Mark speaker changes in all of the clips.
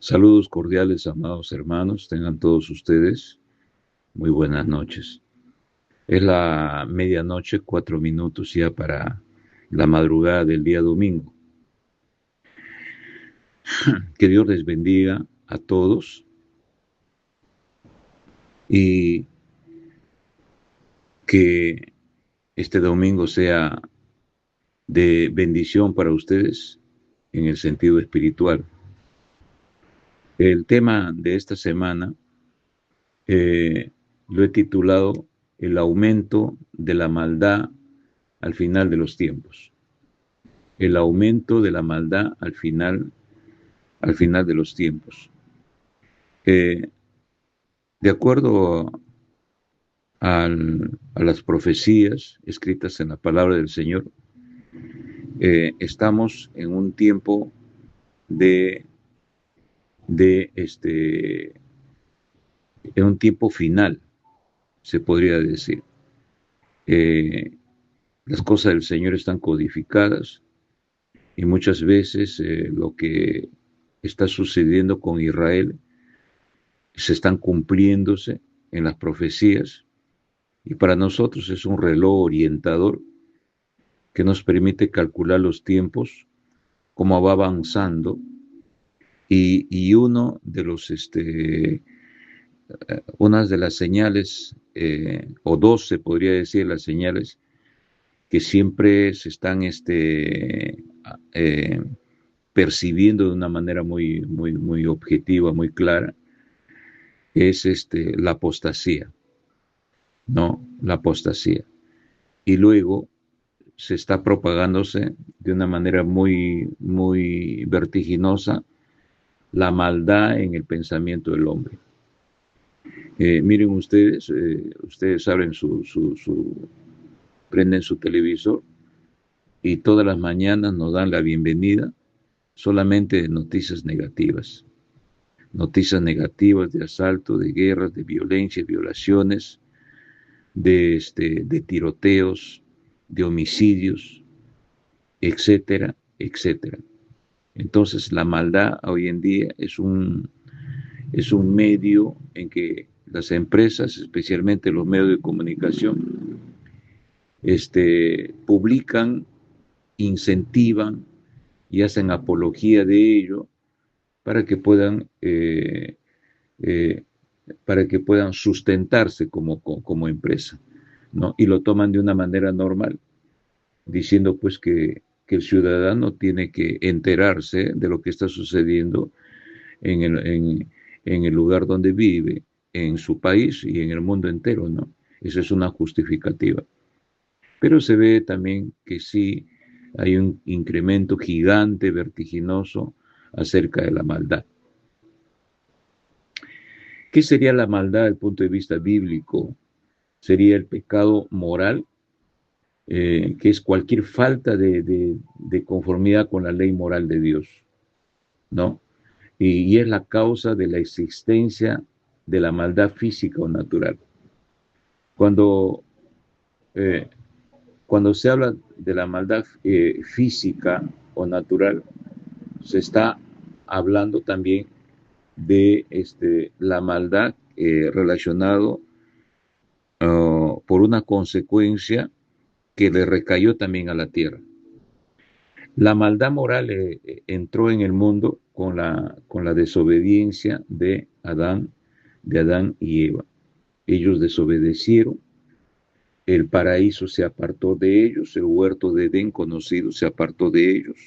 Speaker 1: Saludos cordiales, amados hermanos, tengan todos ustedes muy buenas noches. Es la medianoche, 4 minutos ya para la madrugada del día domingo. Que Dios les bendiga a todos y que este domingo sea de bendición para ustedes en el sentido espiritual. El tema de esta semana eh, lo he titulado El aumento de la maldad al final de los tiempos. El aumento de la maldad al final de los tiempos. Eh, de acuerdo a las profecías escritas en la palabra del Señor, estamos en un tiempo de, de este, en un tiempo final, se podría decir. Eh, las cosas del Señor están codificadas y muchas veces lo que está sucediendo con Israel se están cumpliéndose en las profecías y para nosotros es un reloj orientador que nos permite calcular los tiempos, cómo va avanzando y uno de los unas de las señales o dos se podría decir las señales que siempre se están eh, percibiendo de una manera muy objetiva, muy clara, es la apostasía, ¿no? La apostasía. Y luego se está propagándose de una manera muy vertiginosa la maldad en el pensamiento del hombre. Miren ustedes abren prenden su televisor y todas las mañanas nos dan la bienvenida solamente de noticias negativas de asalto, de guerras, de violencia, violaciones, de tiroteos, de homicidios, etcétera, etcétera. Entonces la maldad hoy en día es un medio en que las empresas, especialmente los medios de comunicación, publican, incentivan y hacen apología de ello para que puedan, eh, para que puedan sustentarse como empresa, ¿no? Y lo toman de una manera normal, diciendo pues que el ciudadano tiene que enterarse de lo que está sucediendo en en el lugar donde vive, en su país y en el mundo entero, ¿no? Esa es una justificativa. Pero se ve también que sí hay un incremento gigante, vertiginoso, acerca de la maldad. ¿Qué sería la maldad desde el punto de vista bíblico? Sería el pecado moral, que es cualquier falta de conformidad con la ley moral de Dios, ¿no? Y es la causa de la existencia de la maldad física o natural. Cuando, eh, cuando se habla de la maldad física o natural, se está hablando también de la maldad relacionado por una consecuencia que le recayó también a la tierra. La maldad moral entró en el mundo con la desobediencia de Adán y Eva. Ellos desobedecieron, el paraíso se apartó de ellos, el huerto de Edén conocido se apartó de ellos.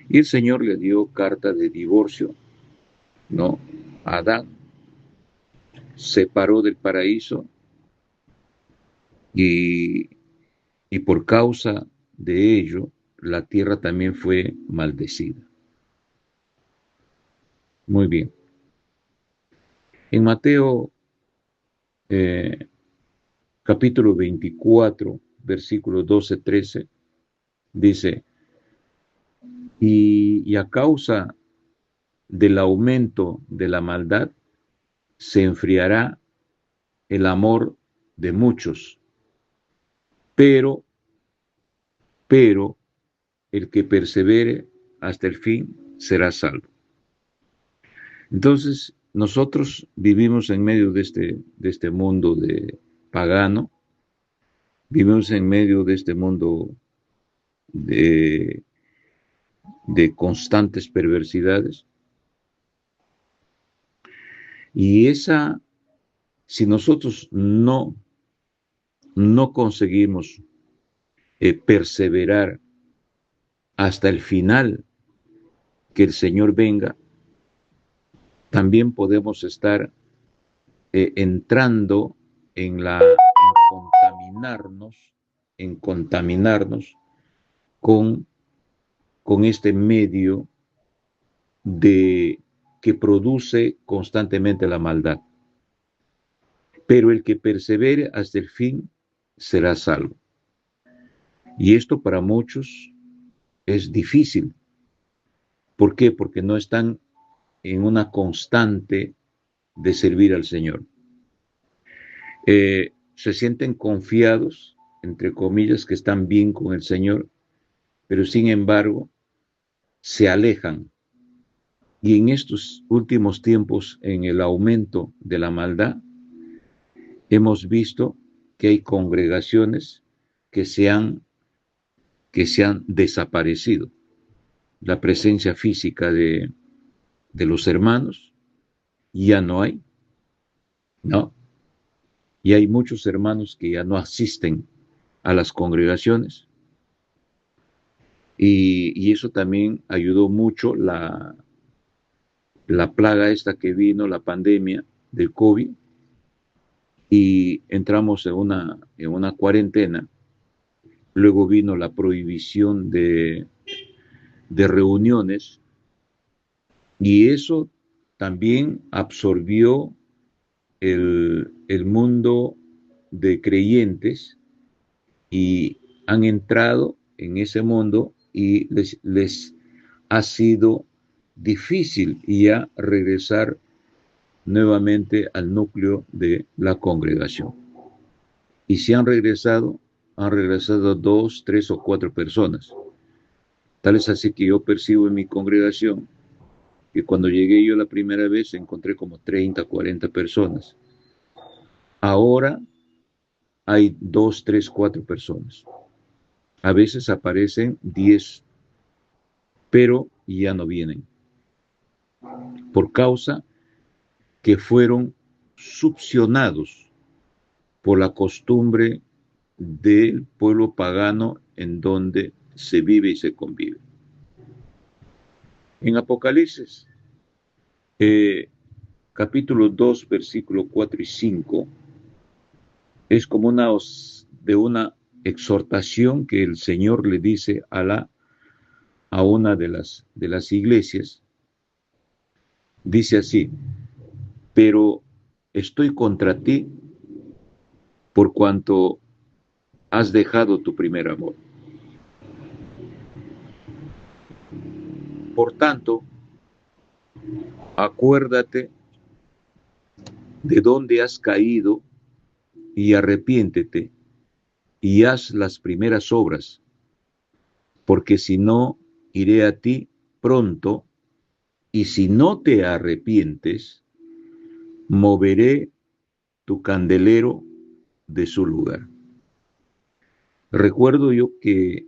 Speaker 1: Y el Señor le dio carta de divorcio, ¿no? A Adán, separó del paraíso y, y por causa de ello, la tierra también fue maldecida. Muy bien. En Mateo eh, capítulo 24, versículos 12-13, dice, y a causa del aumento de la maldad, se enfriará el amor de muchos, pero, pero el que persevere hasta el fin será salvo. Entonces, nosotros vivimos en medio de este mundo pagano, vivimos en medio de este mundo de, de constantes perversidades. Y si nosotros no conseguimos perseverar hasta el final, que el Señor venga, también podemos estar entrando en contaminarnos con, con este medio que produce constantemente la maldad. Pero el que persevere hasta el fin será salvo. Y esto para muchos es difícil. ¿Por qué? Porque no están en una constante de servir al Señor. Se sienten confiados, entre comillas, que están bien con el Señor, pero sin embargo se alejan. Y en estos últimos tiempos, en el aumento de la maldad, hemos visto que hay congregaciones que se han desaparecido. La presencia física de los hermanos ya no hay, ¿no? Y hay muchos hermanos que ya no asisten a las congregaciones. Y eso también ayudó mucho la plaga esta que vino, la pandemia del COVID, y entramos en una cuarentena. Luego vino la prohibición de reuniones, y eso también absorbió el mundo de creyentes y han entrado en ese mundo y les ha sido difícil ya regresar nuevamente al núcleo de la congregación. Y si han regresado 2, 3 o 4 personas. Tal es así que yo percibo en mi congregación que cuando llegué yo la primera vez encontré como 30, 40 personas. Ahora hay 2, 3, 4 personas. A veces aparecen 10, pero ya no vienen. Por causa que fueron succionados por la costumbre del pueblo pagano en donde se vive y se convive. En Apocalipsis, capítulo 2, versículo 4 y 5, es como una exhortación que el Señor le dice a una de las iglesias. Dice así: pero estoy contra ti por cuanto has dejado tu primer amor. Por tanto, acuérdate de dónde has caído y arrepiéntete y haz las primeras obras, porque si no, iré a ti pronto, y si no te arrepientes, moveré tu candelero de su lugar. Recuerdo yo que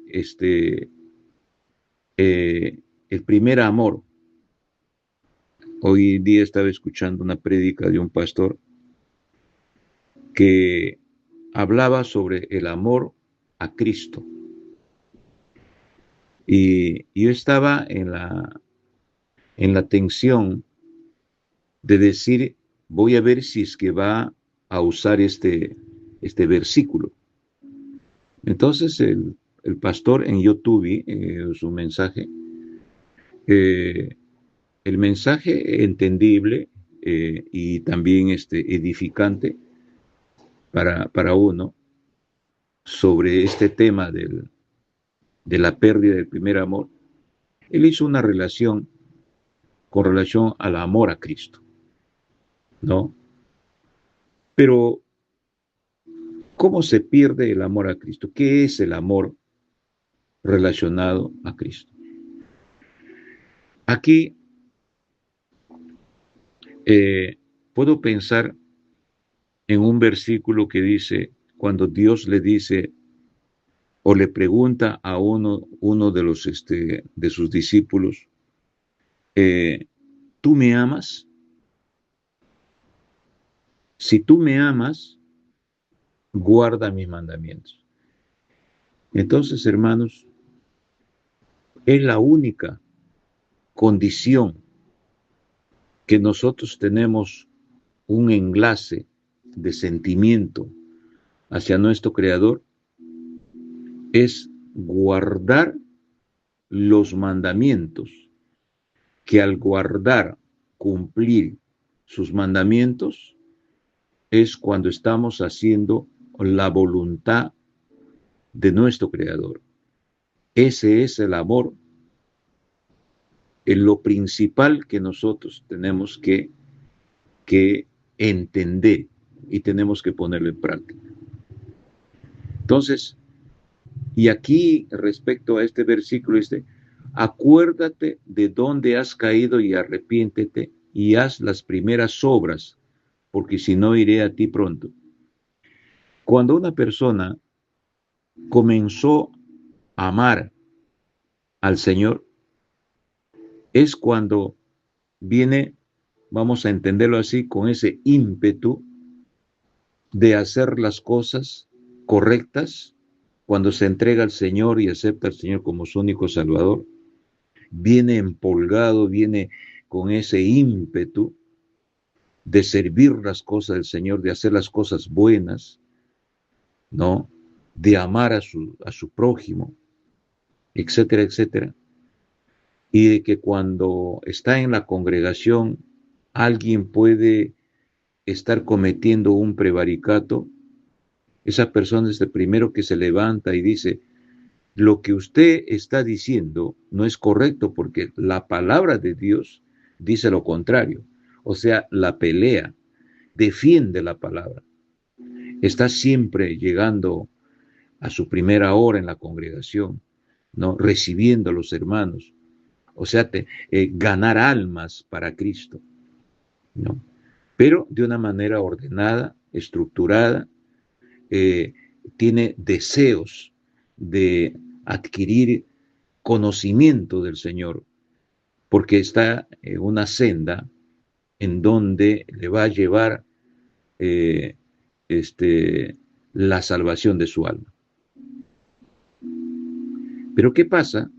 Speaker 1: el primer amor, hoy día estaba escuchando una prédica de un pastor que hablaba sobre el amor a Cristo. Y yo estaba en la tensión de decir, voy a ver si es que va a usar este versículo. Entonces el pastor en YouTube, su mensaje, el mensaje entendible y también edificante para uno sobre este tema de la pérdida del primer amor. Él hizo una relación con relación al amor a Cristo, ¿no? Pero, ¿cómo se pierde el amor a Cristo? ¿Qué es el amor relacionado a Cristo? Aquí Puedo pensar en un versículo que dice, cuando Dios le dice o le pregunta a uno de de sus discípulos, ¿tú me amas? Si tú me amas, guarda mis mandamientos. Entonces, hermanos, es la única condición que nosotros tenemos un enlace de sentimiento hacia nuestro Creador, es guardar los mandamientos, que al guardar, cumplir sus mandamientos, es cuando estamos haciendo la voluntad de nuestro Creador. Ese es el amor, lo principal que nosotros tenemos que entender y tenemos que ponerlo en práctica. Entonces, y aquí respecto a este versículo, acuérdate de dónde has caído y arrepiéntete y haz las primeras obras, porque si no iré a ti pronto. Cuando una persona comenzó a amar al Señor, es cuando viene, vamos a entenderlo así, con ese ímpetu de hacer las cosas correctas, cuando se entrega al Señor y acepta al Señor como su único Salvador, viene empolgado, viene con ese ímpetu de servir las cosas del Señor, de hacer las cosas buenas, ¿no? De amar a su prójimo, etcétera, etcétera. Y de que cuando está en la congregación, alguien puede estar cometiendo un prevaricato, esa persona es el primero que se levanta y dice, lo que usted está diciendo no es correcto porque la palabra de Dios dice lo contrario. O sea, la pelea, defiende la palabra. Está siempre llegando a su primera hora en la congregación, ¿no? Recibiendo a los hermanos. O sea, ganar almas para Cristo, ¿no? Pero de una manera ordenada, estructurada, tiene deseos de adquirir conocimiento del Señor, porque está en una senda en donde le va a llevar eh, la salvación de su alma. Pero ¿qué pasa?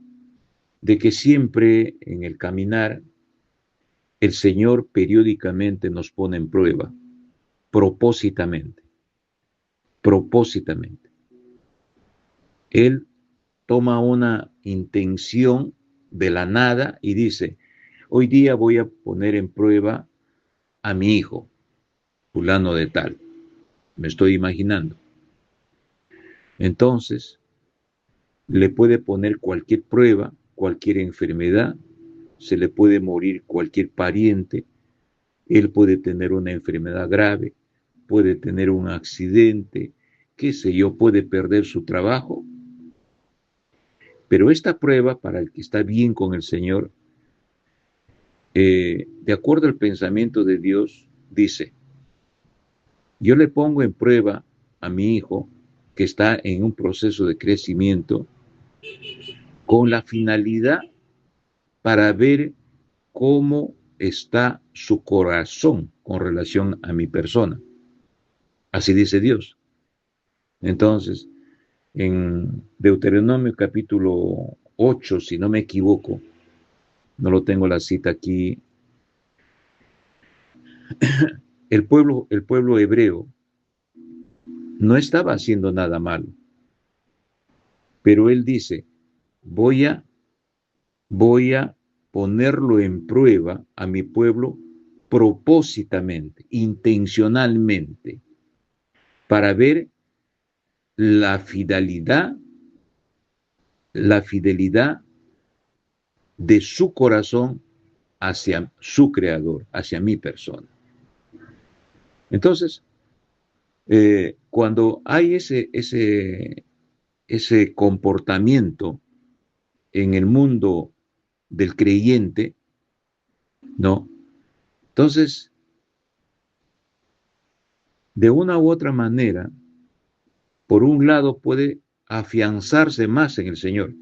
Speaker 1: De que siempre en el caminar el Señor periódicamente nos pone en prueba, propósitamente, propósitamente. Él toma una intención de la nada y dice, hoy día voy a poner en prueba a mi hijo, fulano de tal. Me estoy imaginando. Entonces, le puede poner cualquier prueba, cualquier enfermedad, se le puede morir cualquier pariente, él puede tener una enfermedad grave, puede tener un accidente, qué sé yo, puede perder su trabajo. Pero esta prueba, para el que está bien con el Señor, de acuerdo al pensamiento de Dios, dice, yo le pongo en prueba a mi hijo que está en un proceso de crecimiento con la finalidad para ver cómo está su corazón con relación a mi persona. Así dice Dios. Entonces, en Deuteronomio capítulo 8, si no me equivoco, no lo tengo la cita aquí, el pueblo hebreo no estaba haciendo nada malo, pero él dice, voy a ponerlo en prueba a mi pueblo propósitamente, intencionalmente, para ver la fidelidad de su corazón hacia su creador, hacia mi persona. Entonces, cuando hay ese comportamiento en el mundo del creyente, ¿no? Entonces, de una u otra manera, por un lado puede afianzarse más en el Señor,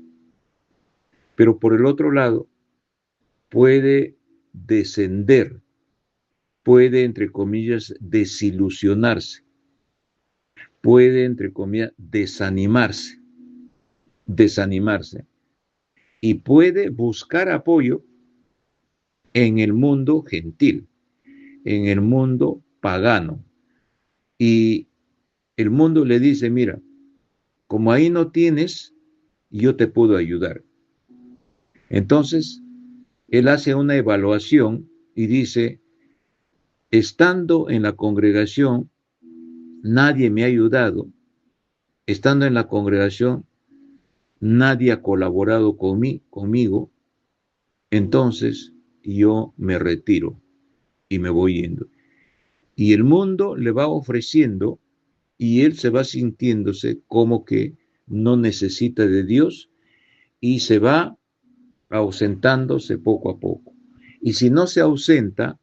Speaker 1: pero por el otro lado puede descender, puede, entre comillas, desilusionarse, puede, entre comillas, desanimarse, y puede buscar apoyo en el mundo gentil, en el mundo pagano. Y el mundo le dice, mira, como ahí no tienes, yo te puedo ayudar. Entonces, él hace una evaluación y dice, estando en la congregación, nadie me ha ayudado. Estando en la congregación, nadie ha colaborado conmigo. Entonces, yo me retiro y me voy yendo. Y el mundo le va ofreciendo y él se va sintiéndose como que no necesita de Dios y se va ausentándose poco a poco. Y si no se ausenta,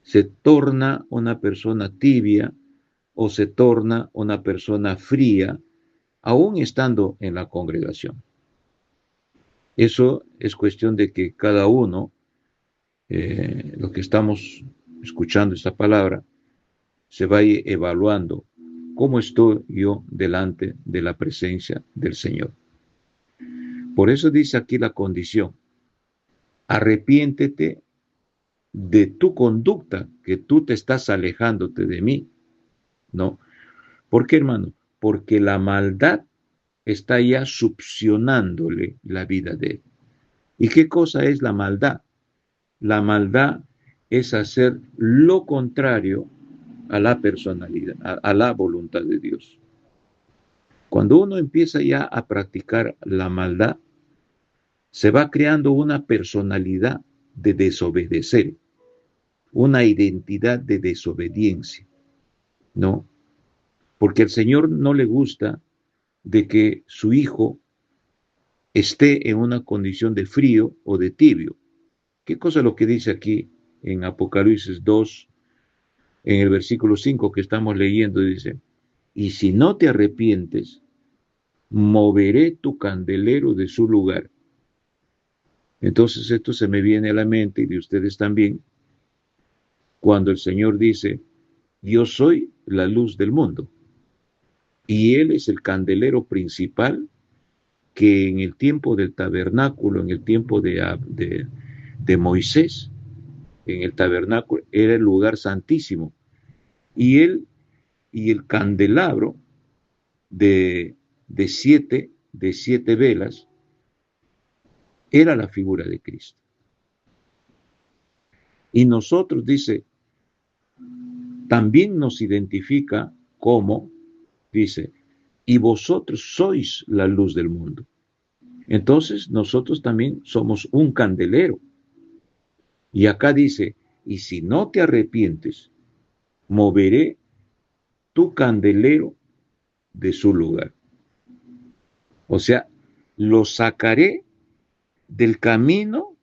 Speaker 1: se torna una persona tibia o se torna una persona fría, aún estando en la congregación. Eso es cuestión de que cada uno, los que estamos escuchando esta palabra, se vaya evaluando cómo estoy yo delante de la presencia del Señor. Por eso dice aquí la condición, arrepiéntete de tu conducta, que tú te estás alejándote de mí, ¿no? ¿Por qué, hermano? Porque la maldad está ya succionándole la vida de él. ¿Y qué cosa es la maldad? La maldad es hacer lo contrario a la personalidad, a la voluntad de Dios. Cuando uno empieza ya a practicar la maldad, se va creando una personalidad de desobedecer, una identidad de desobediencia, ¿no? Porque al Señor no le gusta de que su hijo esté en una condición de frío o de tibio. ¿Qué cosa es lo que dice aquí en Apocalipsis 2, en el versículo 5 que estamos leyendo? Dice, y si no te arrepientes, moveré tu candelero de su lugar. Entonces esto se me viene a la mente y de ustedes también, cuando el Señor dice, yo soy la luz del mundo. Y Él es el candelero principal que en el tiempo del tabernáculo, en el tiempo de Moisés, en el tabernáculo, era el lugar santísimo. Y Él y el candelabro de siete velas era la figura de Cristo. Y nosotros, dice, también nos identifica como, dice, y vosotros sois la luz del mundo. Entonces nosotros también somos un candelero. Y acá dice, y si no te arrepientes, moveré tu candelero de su lugar. O sea, lo sacaré del camino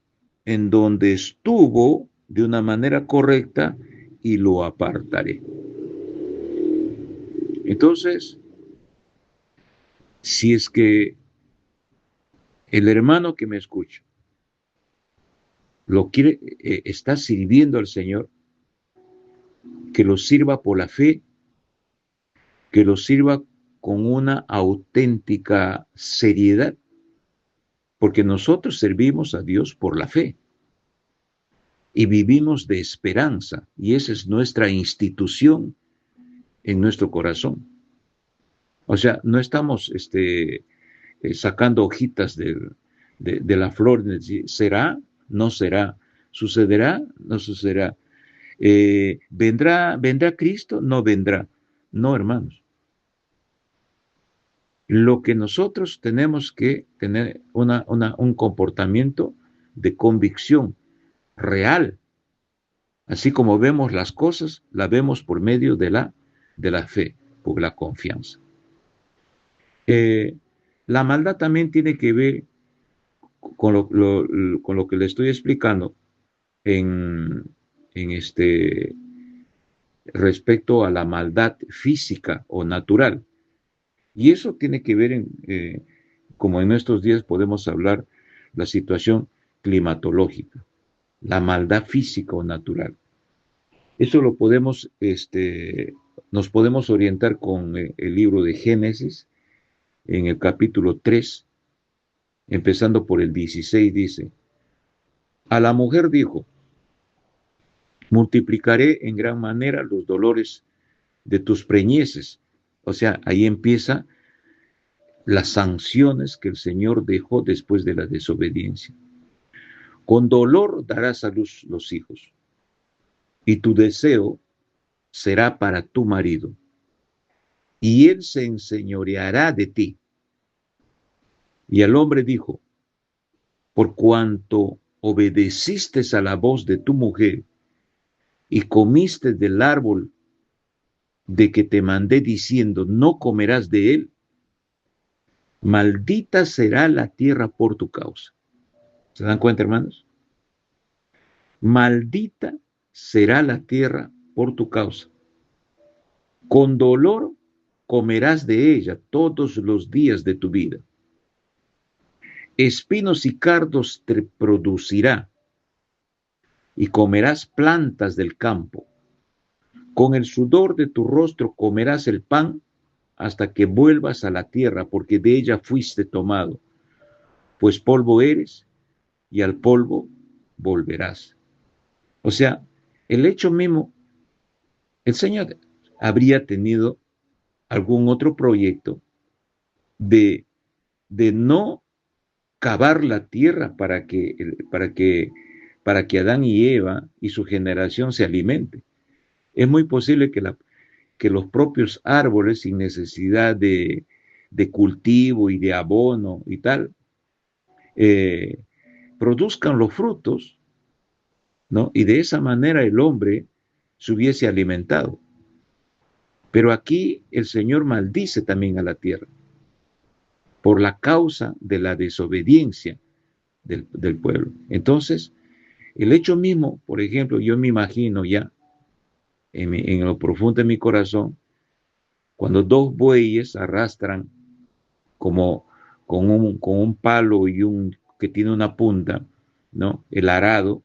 Speaker 1: en donde estuvo de una manera correcta y lo apartaré. Entonces, si es que el hermano que me escucha lo quiere, está sirviendo al Señor, que lo sirva por la fe, que lo sirva con una auténtica seriedad, porque nosotros servimos a Dios por la fe y vivimos de esperanza, y esa es nuestra institución en nuestro corazón. O sea, no estamos sacando hojitas de la flor, será, no será, sucederá, no sucederá, vendrá Cristo, no vendrá. No, hermanos. Lo que nosotros tenemos que tener un comportamiento de convicción real. Así como vemos las cosas, la vemos por medio de la fe, por la confianza. La maldad también tiene que ver con lo que le estoy explicando en, en, este, respecto a la maldad física o natural. Y eso tiene que ver, como en estos días podemos hablar, la situación climatológica, la maldad física o natural. Eso lo podemos, nos podemos orientar con el libro de Génesis, en el capítulo 3, empezando por el 16, dice, a la mujer dijo, multiplicaré en gran manera los dolores de tus preñeces. O sea, ahí empieza las sanciones que el Señor dejó después de la desobediencia. Con dolor darás a luz los hijos, y tu deseo será para tu marido, y él se enseñoreará de ti. Y el hombre dijo, por cuanto obedeciste a la voz de tu mujer y comiste del árbol de que te mandé diciendo, no comerás de él, maldita será la tierra por tu causa. ¿Se dan cuenta, hermanos? Maldita será la tierra por tu causa. Con dolor comerás de ella todos los días de tu vida. Espinos y cardos te producirá, y comerás plantas del campo. Con el sudor de tu rostro comerás el pan hasta que vuelvas a la tierra, porque de ella fuiste tomado, pues polvo eres y al polvo volverás. O sea, el hecho mismo, el Señor habría tenido algún otro proyecto de, de no cavar la tierra para que Adán y Eva y su generación se alimenten. Es muy posible que los propios árboles, sin necesidad de cultivo y de abono y tal, eh, produzcan los frutos, ¿no? Y de esa manera el hombre se hubiese alimentado. Pero aquí el Señor maldice también a la tierra por la causa de la desobediencia del pueblo. Entonces, el hecho mismo, por ejemplo, yo me imagino ya en lo profundo de mi corazón, cuando dos bueyes arrastran como con un palo y que tiene una punta, ¿no? El arado,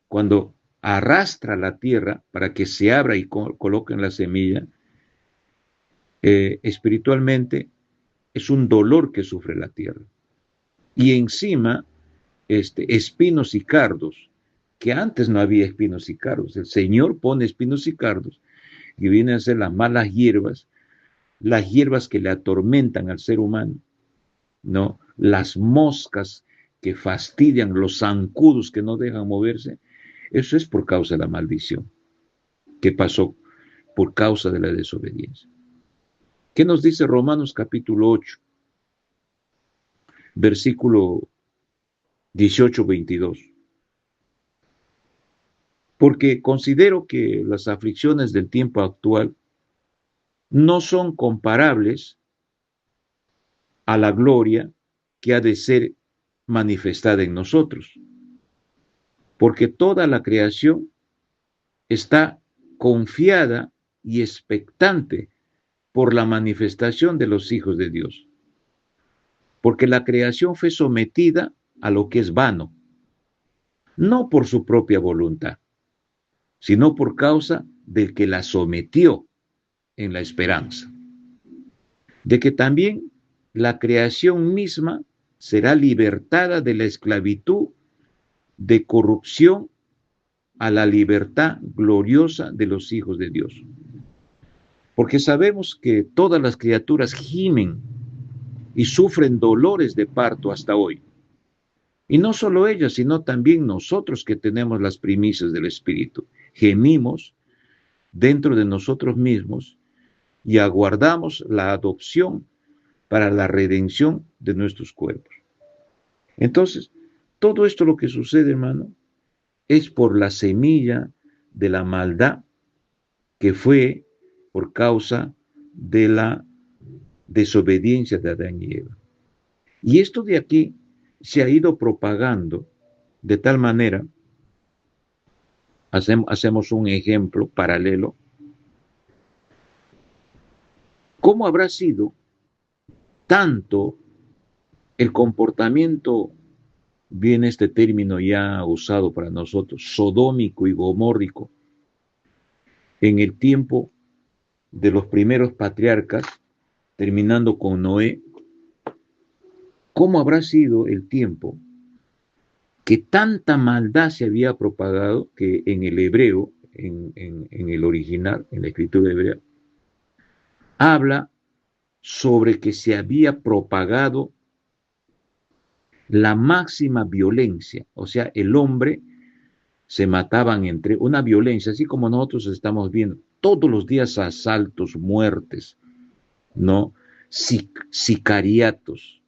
Speaker 1: cuando arrastra la tierra para que se abra y coloquen la semilla, espiritualmente es un dolor que sufre la tierra. Y encima, espinos y cardos, que antes no había espinos y cardos. El Señor pone espinos y cardos y vienen a ser las hierbas que le atormentan al ser humano, ¿no? Las moscas que fastidian, los zancudos que no dejan moverse. Eso es por causa de la maldición que pasó por causa de la desobediencia. ¿Qué nos dice Romanos capítulo 8, versículo 18-22? Porque considero que las aflicciones del tiempo actual no son comparables a la gloria que ha de ser manifestada en nosotros. Porque toda la creación está confiada y expectante por la manifestación de los hijos de Dios. Porque la creación fue sometida a lo que es vano, no por su propia voluntad, sino por causa del que la sometió, en la esperanza de que también la creación misma será libertada de la esclavitud de corrupción a la libertad gloriosa de los hijos de Dios. Porque sabemos que todas las criaturas gimen y sufren dolores de parto hasta hoy. Y no solo ellas, sino también nosotros que tenemos las primicias del Espíritu. Gemimos dentro de nosotros mismos y aguardamos la adopción para la redención de nuestros cuerpos. Entonces, todo esto lo que sucede, hermano, es por la semilla de la maldad que fue por causa de la desobediencia de Adán y Eva. Y esto de aquí se ha ido propagando de tal manera, hacemos un ejemplo paralelo, ¿Cómo habrá sido tanto el comportamiento, viene este término ya usado para nosotros, sodómico y gomórrico, en el tiempo de los primeros patriarcas, terminando con Noé? ¿Cómo habrá sido el tiempo que tanta maldad se había propagado que en el hebreo, en el original, en la escritura hebrea, habla sobre que se había propagado la máxima violencia? O sea, el hombre se mataban entre una violencia, así como nosotros estamos viendo todos los días asaltos, muertes, ¿no? Sicariatos.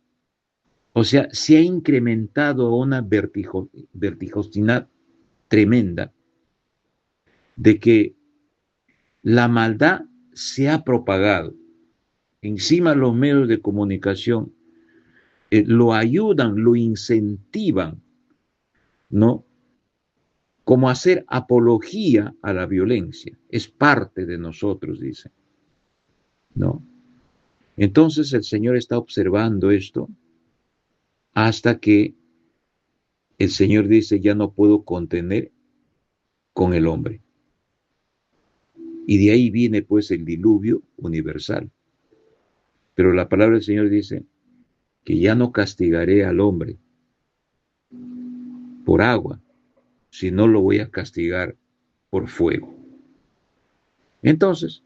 Speaker 1: O sea, se ha incrementado una vertiginosidad tremenda de que la maldad se ha propagado. Encima los medios de comunicación lo ayudan, lo incentivan, ¿no? Como hacer apología a la violencia. Es parte de nosotros, dice, ¿no? Entonces el Señor está observando esto hasta que el Señor dice, ya no puedo contener con el hombre. Y de ahí viene pues el diluvio universal. Pero la palabra del Señor dice que ya no castigaré al hombre por agua, sino lo voy a castigar por fuego. Entonces,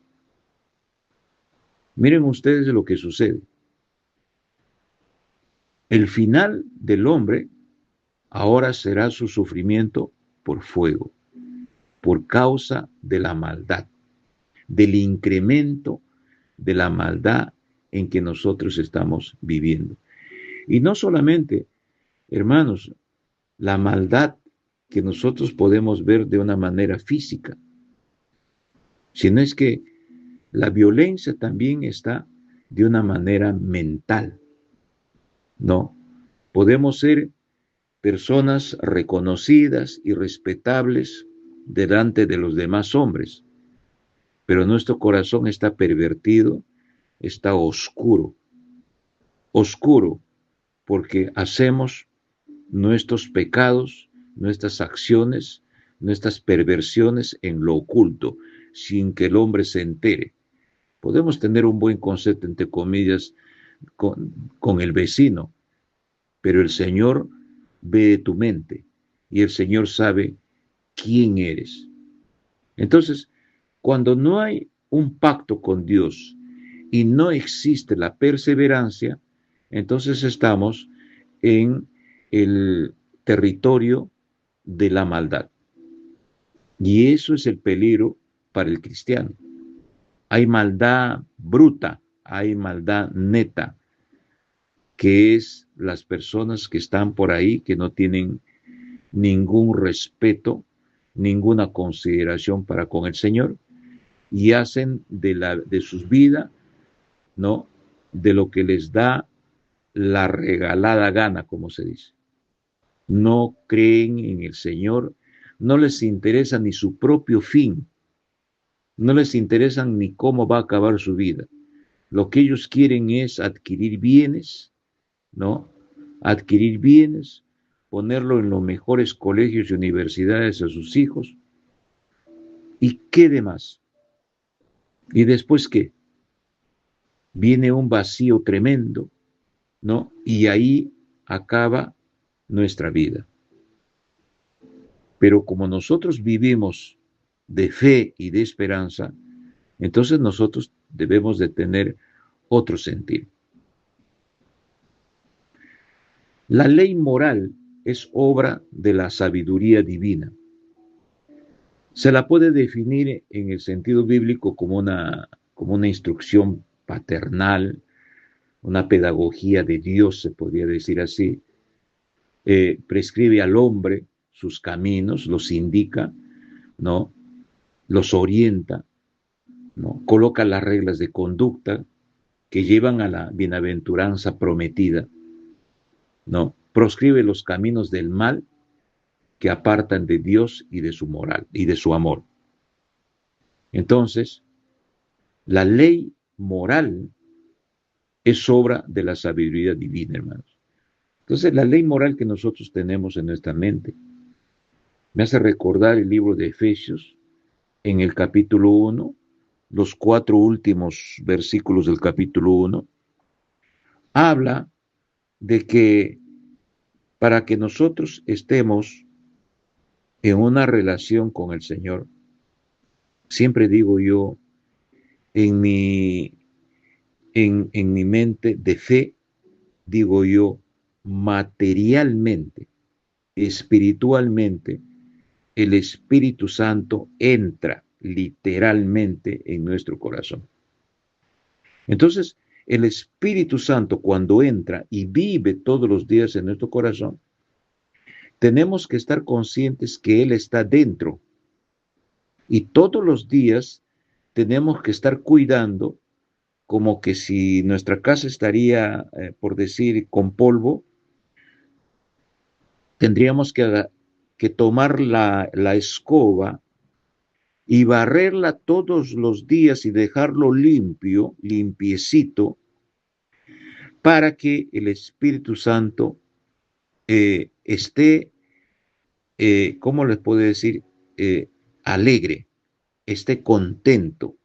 Speaker 1: miren ustedes lo que sucede. El final del hombre ahora será su sufrimiento por fuego, por causa de la maldad, del incremento de la maldad en que nosotros estamos viviendo. Y no solamente, hermanos, la maldad que nosotros podemos ver de una manera física, sino es que la violencia también está de una manera mental, ¿no? Podemos ser personas reconocidas y respetables delante de los demás hombres, pero nuestro corazón está pervertido, está oscuro, oscuro, porque hacemos nuestros pecados, nuestras acciones, nuestras perversiones en lo oculto, sin que el hombre se entere. Podemos tener un buen concepto, entre comillas, con el vecino, pero el Señor ve tu mente y el Señor sabe quién eres. Entonces, cuando no hay un pacto con Dios y no existe la perseverancia, entonces estamos en el territorio de la maldad. Y eso es el peligro para el cristiano. Hay maldad bruta, hay maldad neta, que es las personas que están por ahí, que no tienen ningún respeto, ninguna consideración para con el Señor, y hacen de sus vidas, ¿no?, de lo que les da la regalada gana, como se dice. No creen en el Señor, no les interesa ni su propio fin, no les interesa ni cómo va a acabar su vida. Lo que ellos quieren es adquirir bienes, ¿no? Adquirir bienes, ponerlo en los mejores colegios y universidades a sus hijos. ¿Y qué demás? ¿Y después qué? Viene un vacío tremendo, ¿no? Y ahí acaba nuestra vida. Pero como nosotros vivimos de fe y de esperanza, entonces nosotros debemos de tener otro sentido. La ley moral es obra de la sabiduría divina. Se la puede definir en el sentido bíblico como una instrucción paternal, una pedagogía de Dios, se podría decir así. Prescribe al hombre sus caminos, los indica, ¿no? Los orienta, ¿no? Coloca las reglas de conducta que llevan a la bienaventuranza prometida, ¿no? Proscribe los caminos del mal que apartan de Dios y de su moral y de su amor. Entonces, la ley moral es obra de la sabiduría divina, hermanos. Entonces, la ley moral que nosotros tenemos en nuestra mente me hace recordar el libro de Efesios en el capítulo 1, los 4 últimos versículos del capítulo 1, habla de que para que nosotros estemos en una relación con el Señor, siempre digo yo, en mi, en mi mente de fe, digo yo, materialmente, espiritualmente, el Espíritu Santo entra literalmente en nuestro corazón. Entonces, el Espíritu Santo cuando entra y vive todos los días en nuestro corazón, tenemos que estar conscientes que Él está dentro. Y todos los días tenemos que estar cuidando como que si nuestra casa estaría, por decir, con polvo, tendríamos que tomar la escoba y barrerla todos los días y dejarlo limpio, limpiecito, para que el Espíritu Santo esté, ¿cómo les puedo decir? Alegre, esté contento,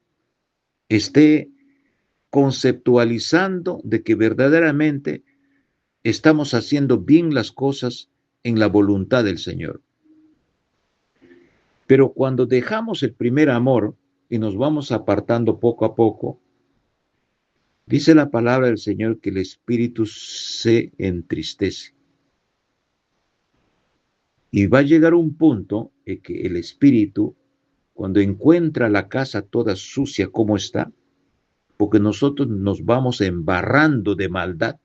Speaker 1: esté conceptualizando de que verdaderamente estamos haciendo bien las cosas en la voluntad del Señor. Pero cuando dejamos el primer amor y nos vamos apartando poco a poco, dice la palabra del Señor que el espíritu se entristece. Y va a llegar un punto en que el espíritu, cuando encuentra la casa toda sucia como está, porque nosotros nos vamos embarrando de maldad,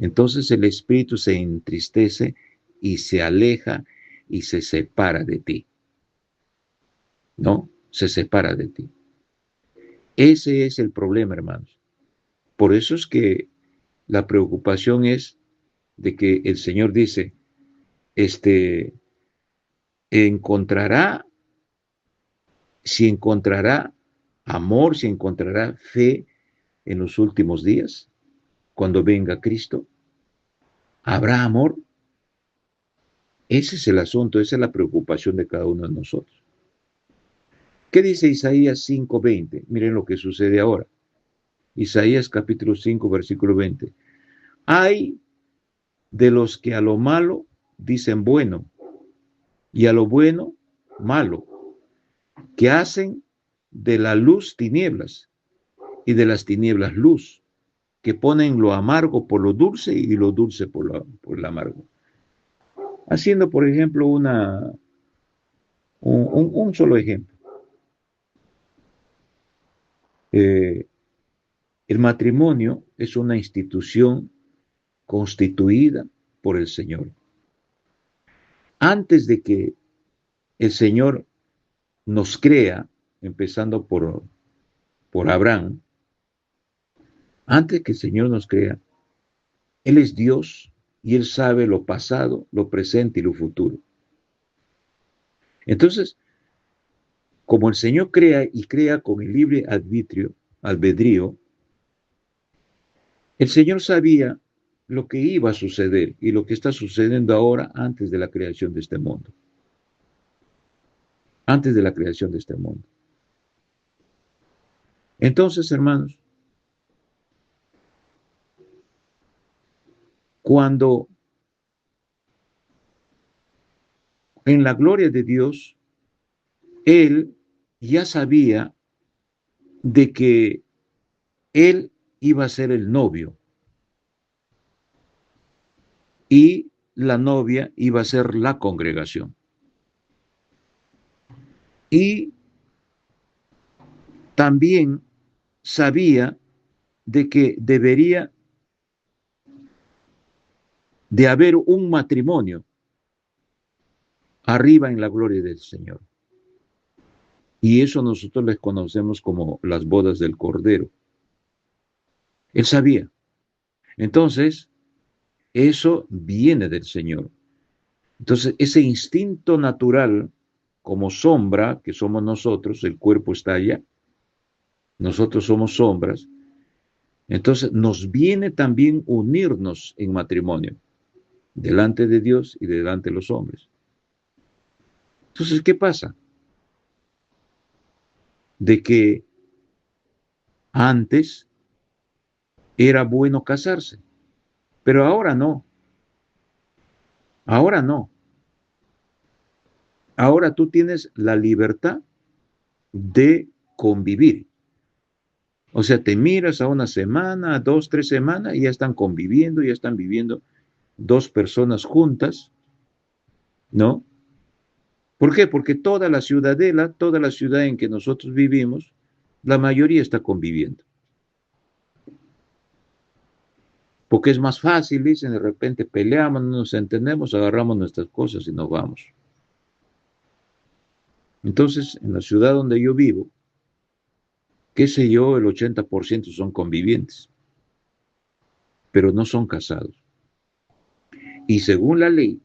Speaker 1: entonces el espíritu se entristece y se aleja y se separa de ti. ¿No? Se separa de ti. Ese es el problema, hermanos. Por eso es que la preocupación es de que el Señor dice, encontrará, si encontrará amor, si encontrará fe en los últimos días, cuando venga Cristo, ¿habrá amor? Ese es el asunto, esa es la preocupación de cada uno de nosotros. ¿Qué dice Isaías 5:20? Miren lo que sucede ahora. Isaías capítulo 5, versículo 20. Hay de los que a lo malo dicen bueno y a lo bueno malo, que hacen de la luz tinieblas y de las tinieblas luz, que ponen lo amargo por lo dulce y lo dulce por el amargo. Haciendo, por ejemplo, un solo ejemplo. El matrimonio es una institución constituida por el Señor. Antes de que el Señor nos crea, empezando por Abraham, antes que el Señor nos crea, Él es Dios y Él sabe lo pasado, lo presente y lo futuro. Entonces, como el Señor crea y crea con el libre albedrío, el Señor sabía lo que iba a suceder y lo que está sucediendo ahora antes de la creación de este mundo. Antes de la creación de este mundo. Entonces, hermanos, cuando en la gloria de Dios, Él ya sabía de que Él iba a ser el novio y la novia iba a ser la congregación. Y también sabía de que debería de haber un matrimonio arriba en la gloria del Señor. Y eso nosotros les conocemos como las bodas del Cordero. Él sabía. Entonces, eso viene del Señor. Entonces, ese instinto natural, como sombra, que somos nosotros, el cuerpo está allá, nosotros somos sombras, entonces nos viene también unirnos en matrimonio, delante de Dios y delante de los hombres. Entonces, ¿qué pasa? De que antes era bueno casarse, pero ahora no, ahora no. Ahora tú tienes la libertad de convivir. O sea, te miras a una semana, 2, 3 semanas y ya están conviviendo, ya están viviendo dos personas juntas, ¿no? ¿Por qué? Porque toda la ciudadela, toda la ciudad en que nosotros vivimos, la mayoría está conviviendo. Porque es más fácil, dicen, de repente peleamos, no nos entendemos, agarramos nuestras cosas y nos vamos. Entonces, en la ciudad donde yo vivo, qué sé yo, el 80% son convivientes, pero no son casados. Y según la ley,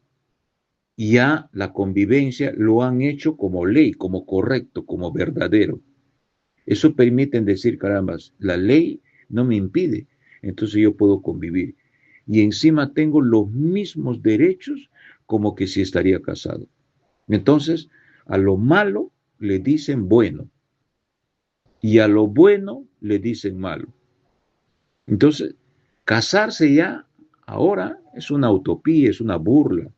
Speaker 1: ya la convivencia lo han hecho como ley, como correcto, como verdadero. Eso permite decir, carambas, la ley no me impide, entonces yo puedo convivir. Y encima tengo los mismos derechos como que si estaría casado. Entonces, a lo malo le dicen bueno y a lo bueno le dicen malo. Entonces, casarse ya ahora es una utopía, es una burla,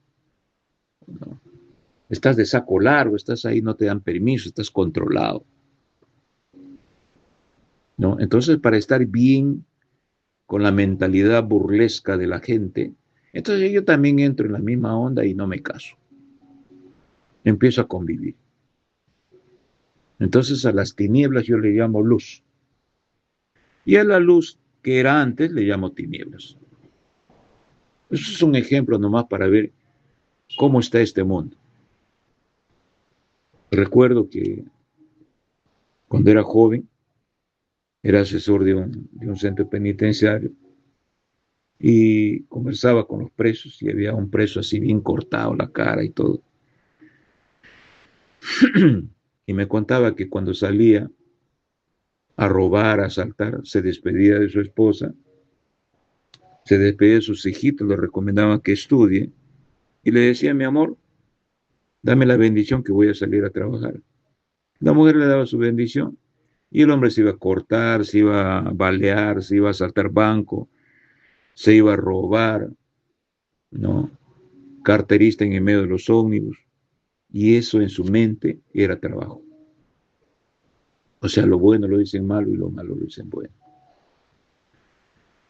Speaker 1: ¿no? Estás de saco largo, estás ahí, no te dan permiso, estás controlado, ¿no? Entonces, para estar bien con la mentalidad burlesca de la gente, entonces yo también entro en la misma onda y no me caso. Empiezo a convivir. Entonces a las tinieblas yo le llamo luz. Y a la luz que era antes le llamo tinieblas. Eso es un ejemplo nomás para ver cómo está este mundo. Recuerdo que cuando era joven, era asesor de un centro penitenciario y conversaba con los presos y había un preso así bien cortado la cara y todo. Y me contaba que cuando salía a robar, a asaltar, se despedía de su esposa, se despedía de sus hijitos, le recomendaban que estudie y le decía, mi amor, dame la bendición que voy a salir a trabajar. La mujer le daba su bendición y el hombre se iba a cortar, se iba a balear, se iba a asaltar banco, se iba a robar, ¿no? Carterista en el medio de los ómnibus, y eso en su mente era trabajo. O sea, lo bueno lo dicen malo y lo malo lo dicen bueno.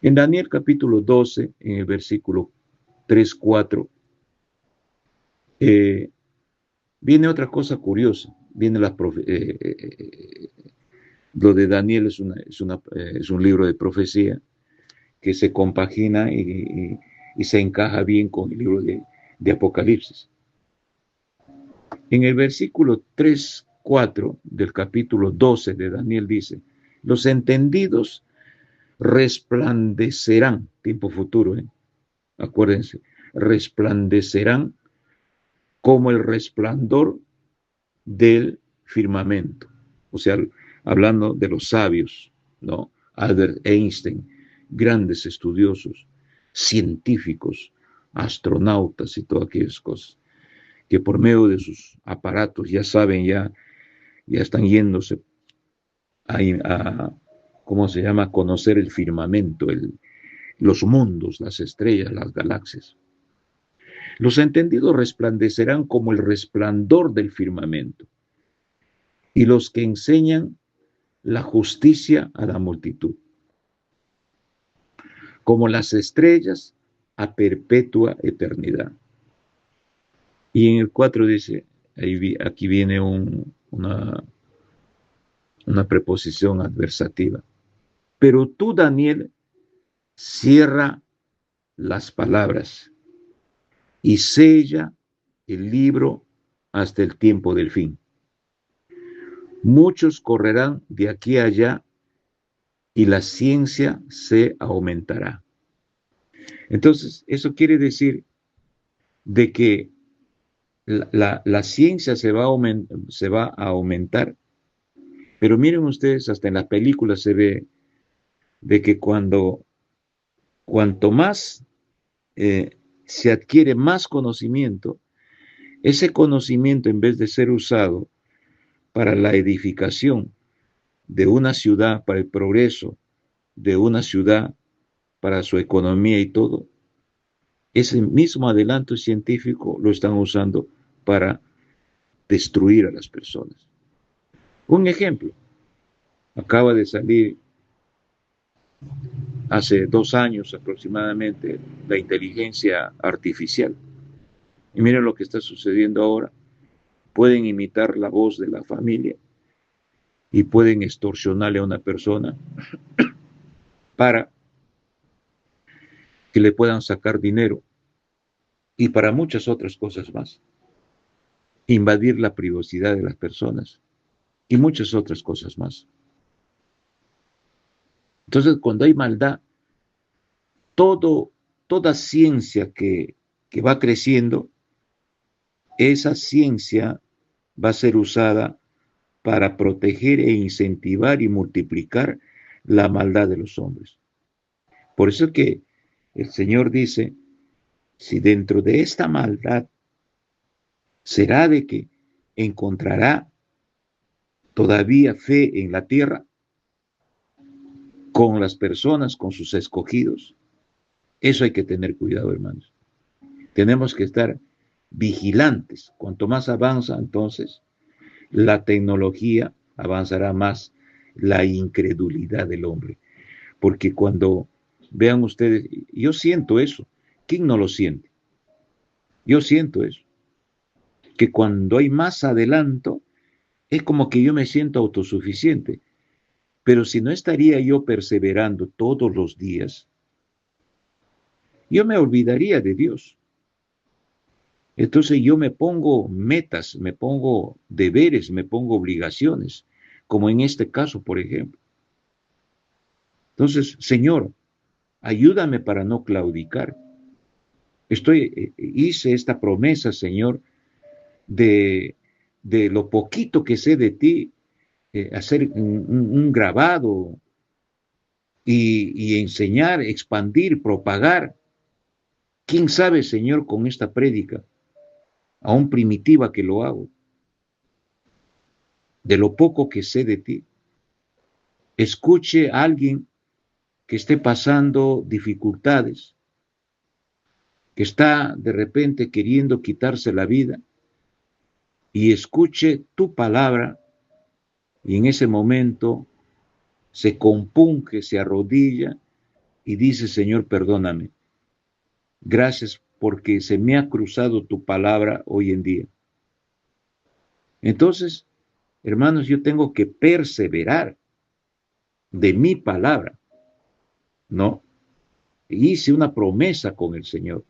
Speaker 1: En Daniel capítulo 12, en el versículo 3, 4, eh, viene otra cosa curiosa. Viene lo de Daniel es un libro de profecía que se compagina y se encaja bien con el libro de Apocalipsis. En el versículo 3, 4 del capítulo 12 de Daniel dice, los entendidos resplandecerán, tiempo futuro, acuérdense, resplandecerán como el resplandor del firmamento. O sea, hablando de los sabios, ¿no? Albert Einstein, grandes estudiosos, científicos, astronautas y todas aquellas cosas, que por medio de sus aparatos ya saben, ya están yéndose a ¿cómo se llama? Conocer el firmamento, los mundos, las estrellas, las galaxias. Los entendidos resplandecerán como el resplandor del firmamento, y los que enseñan la justicia a la multitud, como las estrellas a perpetua eternidad. Y en el 4 dice, aquí viene una preposición adversativa. Pero tú, Daniel, cierra las palabras y sella el libro hasta el tiempo del fin. Muchos correrán de aquí a allá y la ciencia se aumentará. Entonces, eso quiere decir de que la ciencia se va a aumentar Pero miren ustedes, hasta en las películas se ve de que cuanto más se adquiere más conocimiento, ese conocimiento, en vez de ser usado para la edificación de una ciudad, para el progreso de una ciudad, para su economía y todo, ese mismo adelanto científico lo están usando para destruir a las personas. Un ejemplo, acaba de salir hace 2 años aproximadamente la inteligencia artificial. Y miren lo que está sucediendo ahora. Pueden imitar la voz de la familia y pueden extorsionarle a una persona para que le puedan sacar dinero y para muchas otras cosas más. Invadir la privacidad de las personas y muchas otras cosas más. Entonces, cuando hay maldad, toda ciencia que va creciendo, esa ciencia va a ser usada para proteger e incentivar y multiplicar la maldad de los hombres. Por eso es que el Señor dice, si dentro de esta maldad será de que encontrará todavía fe en la tierra, con las personas, con sus escogidos. Eso hay que tener cuidado, hermanos. Tenemos que estar vigilantes. Cuanto más avanza, entonces, la tecnología, avanzará más la incredulidad del hombre. Porque cuando vean ustedes, yo siento eso. ¿Quién no lo siente? Yo siento eso. Que cuando hay más adelanto, es como que yo me siento autosuficiente. Pero si no estaría yo perseverando todos los días, yo me olvidaría de Dios. Entonces yo me pongo metas, me pongo deberes, me pongo obligaciones, como en este caso, por ejemplo. Entonces, Señor, ayúdame para no claudicar. Hice esta promesa, Señor, de, de lo poquito que sé de ti, hacer un grabado y enseñar, expandir, propagar. ¿Quién sabe, Señor, con esta prédica, aún primitiva que lo hago, de lo poco que sé de ti? Escuche a alguien que esté pasando dificultades, que está de repente queriendo quitarse la vida, y escuche tu palabra, y en ese momento se compunge, se arrodilla y dice, Señor, perdóname. Gracias porque se me ha cruzado tu palabra hoy en día. Entonces, hermanos, yo tengo que perseverar de mi palabra, ¿no? Hice una promesa con el Señor.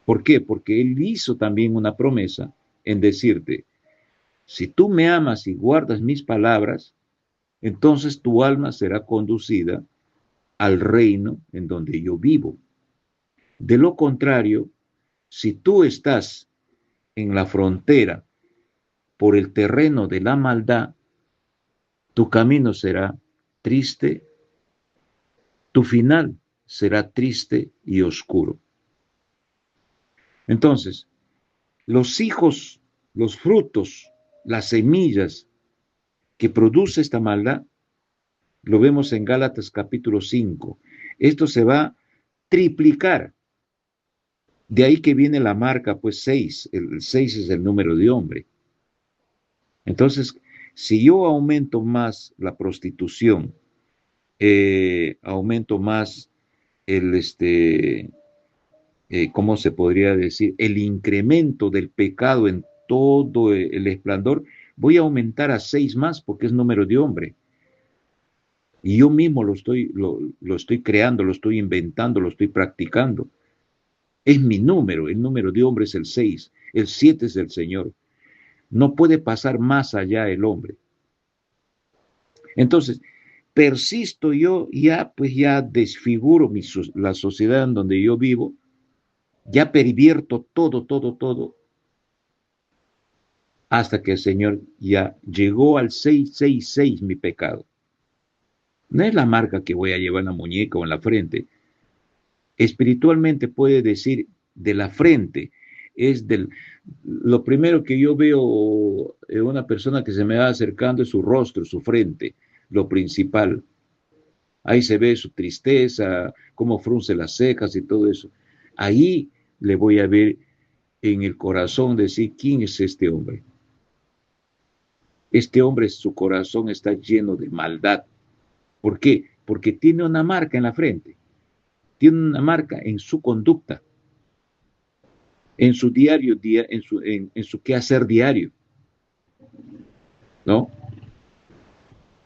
Speaker 1: ¿Por qué? Porque Él hizo también una promesa en decirte, si tú me amas y guardas mis palabras, entonces tu alma será conducida al reino en donde yo vivo. De lo contrario, si tú estás en la frontera por el terreno de la maldad, tu camino será triste, tu final será triste y oscuro. Entonces, los hijos, los frutos, las semillas que produce esta maldad, lo vemos en Gálatas capítulo 5. Esto se va a triplicar. De ahí que viene la marca, pues 6. El 6 es el número de hombre. Entonces, si yo aumento más la prostitución, aumento más el, ¿cómo se podría decir? El incremento del pecado en todo el esplendor, voy a aumentar a 6 más porque es número de hombre. Y yo mismo lo estoy creando, lo estoy inventando, lo estoy practicando. Es mi número, el número de hombre es el 6, el 7 es el Señor. No puede pasar más allá el hombre. Entonces, persisto yo, ya desfiguro la sociedad en donde yo vivo, ya pervierto todo, hasta que el Señor ya llegó al 666 mi pecado. No es la marca que voy a llevar en la muñeca o en la frente. Espiritualmente puede decir de la frente, es lo primero que yo veo en una persona que se me va acercando es su rostro, su frente, lo principal. Ahí se ve su tristeza, cómo frunce las cejas y todo eso. Ahí le voy a ver en el corazón decir, ¿quién es este hombre? Este hombre, su corazón está lleno de maldad. ¿Por qué? Porque tiene una marca en la frente, tiene una marca en su conducta, en su diario, en su quehacer diario, ¿no?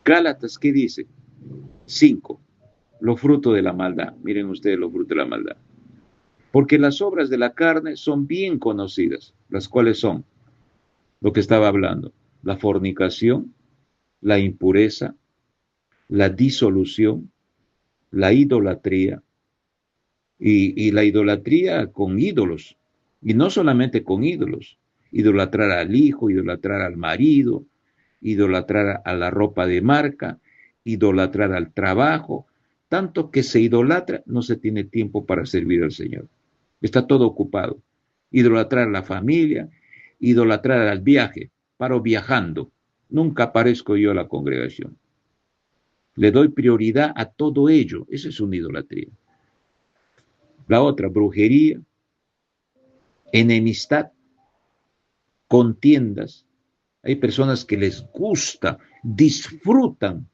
Speaker 1: Gálatas, ¿qué dice? 5. Los frutos de la maldad. Miren ustedes los frutos de la maldad. Porque las obras de la carne son bien conocidas, las cuales son lo que estaba hablando: la fornicación, la impureza, la disolución, la idolatría, y la idolatría con ídolos, y no solamente con ídolos, idolatrar al hijo, idolatrar al marido, idolatrar a la ropa de marca, idolatrar al trabajo, tanto que se idolatra, no se tiene tiempo para servir al Señor. Está todo ocupado. Idolatrar a la familia, idolatrar al viaje, paro viajando, nunca aparezco yo a la congregación. Le doy prioridad a todo ello, eso es una idolatría. La otra, brujería, enemistad, contiendas. Hay personas que les gusta, disfrutan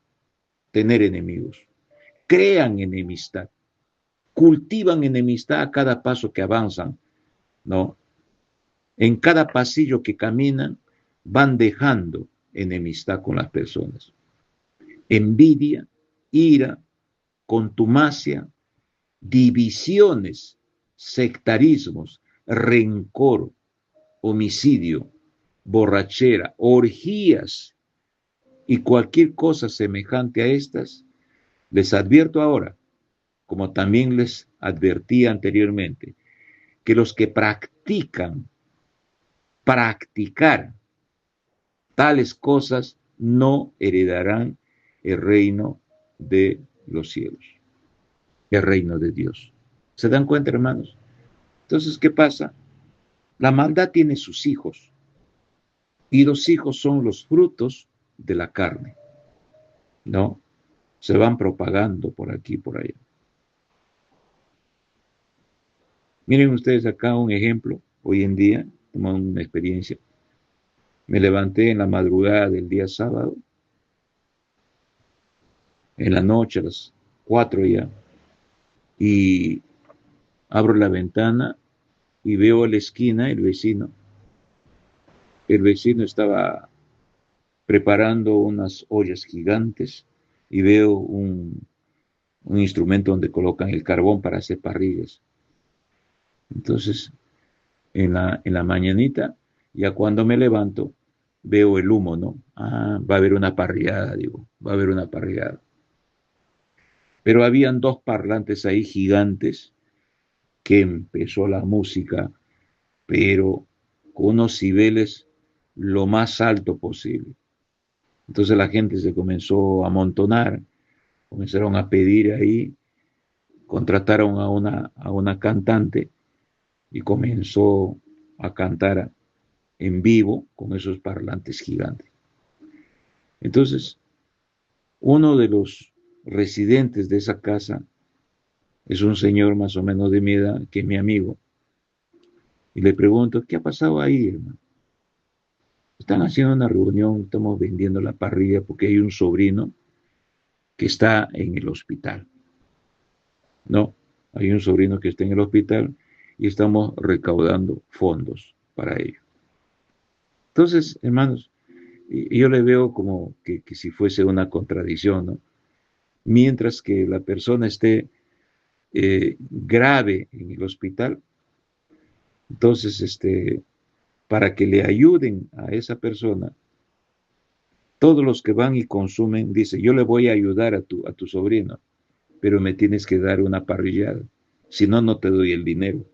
Speaker 1: tener enemigos, crean enemistad, cultivan enemistad a cada paso que avanzan, ¿no? En cada pasillo que caminan, van dejando enemistad con las personas. Envidia, ira, contumacia, divisiones, sectarismos, rencor, homicidio, borrachera, orgías y cualquier cosa semejante a estas. Les advierto ahora, como también les advertí anteriormente, que los que practicar tales cosas no heredarán el reino de los cielos, el reino de Dios. ¿Se dan cuenta, hermanos? Entonces, ¿qué pasa? La maldad tiene sus hijos, y los hijos son los frutos de la carne, ¿no? Se van propagando por aquí y por allá. Miren ustedes acá un ejemplo. Hoy en día, como una experiencia, me levanté en la madrugada del día sábado, en la noche, a las 4 ya, y abro la ventana y veo a la esquina el vecino. El vecino estaba preparando unas ollas gigantes y veo un instrumento donde colocan el carbón para hacer parrillas. Entonces, en la mañanita, ya cuando me levanto, veo el humo, ¿no? Ah, va a haber una parrillada, digo, va a haber una parrillada. Pero habían dos parlantes ahí gigantes que empezó la música, pero con unos niveles lo más alto posible. Entonces la gente se comenzó a amontonar, comenzaron a pedir ahí, contrataron a una cantante y comenzó a cantar en vivo con esos parlantes gigantes. Entonces, uno de los residentes de esa casa es un señor más o menos de mi edad, que es mi amigo, y le pregunto, ¿qué ha pasado ahí, hermano? Están haciendo una reunión, estamos vendiendo la parrilla porque hay un sobrino que está en el hospital. No, hay un sobrino que está en el hospital y estamos recaudando fondos para ello. Entonces, hermanos, yo le veo como que si fuese una contradicción, ¿no? Mientras que la persona esté grave en el hospital, entonces, para que le ayuden a esa persona, todos los que van y consumen, dice, yo le voy a ayudar a tu sobrino, pero me tienes que dar una parrillada, si no, no te doy el dinero,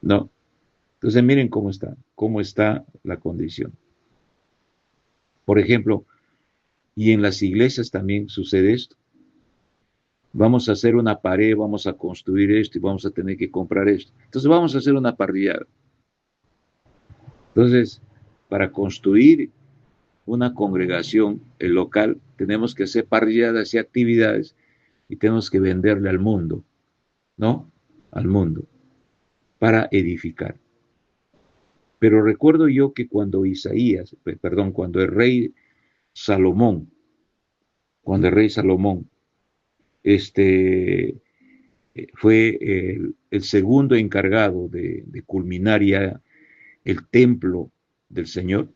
Speaker 1: ¿no? Entonces miren cómo está la condición. Por ejemplo, y en las iglesias también sucede esto. Vamos a hacer una pared, vamos a construir esto y vamos a tener que comprar esto. Entonces vamos a hacer una parrillada. Entonces, para construir una congregación, el local, tenemos que hacer parrilladas y actividades y tenemos que venderle al mundo, ¿no? Al mundo, para edificar. Pero recuerdo yo que cuando cuando el rey Salomón, este, fue el segundo encargado de culminar ya el templo del Señor,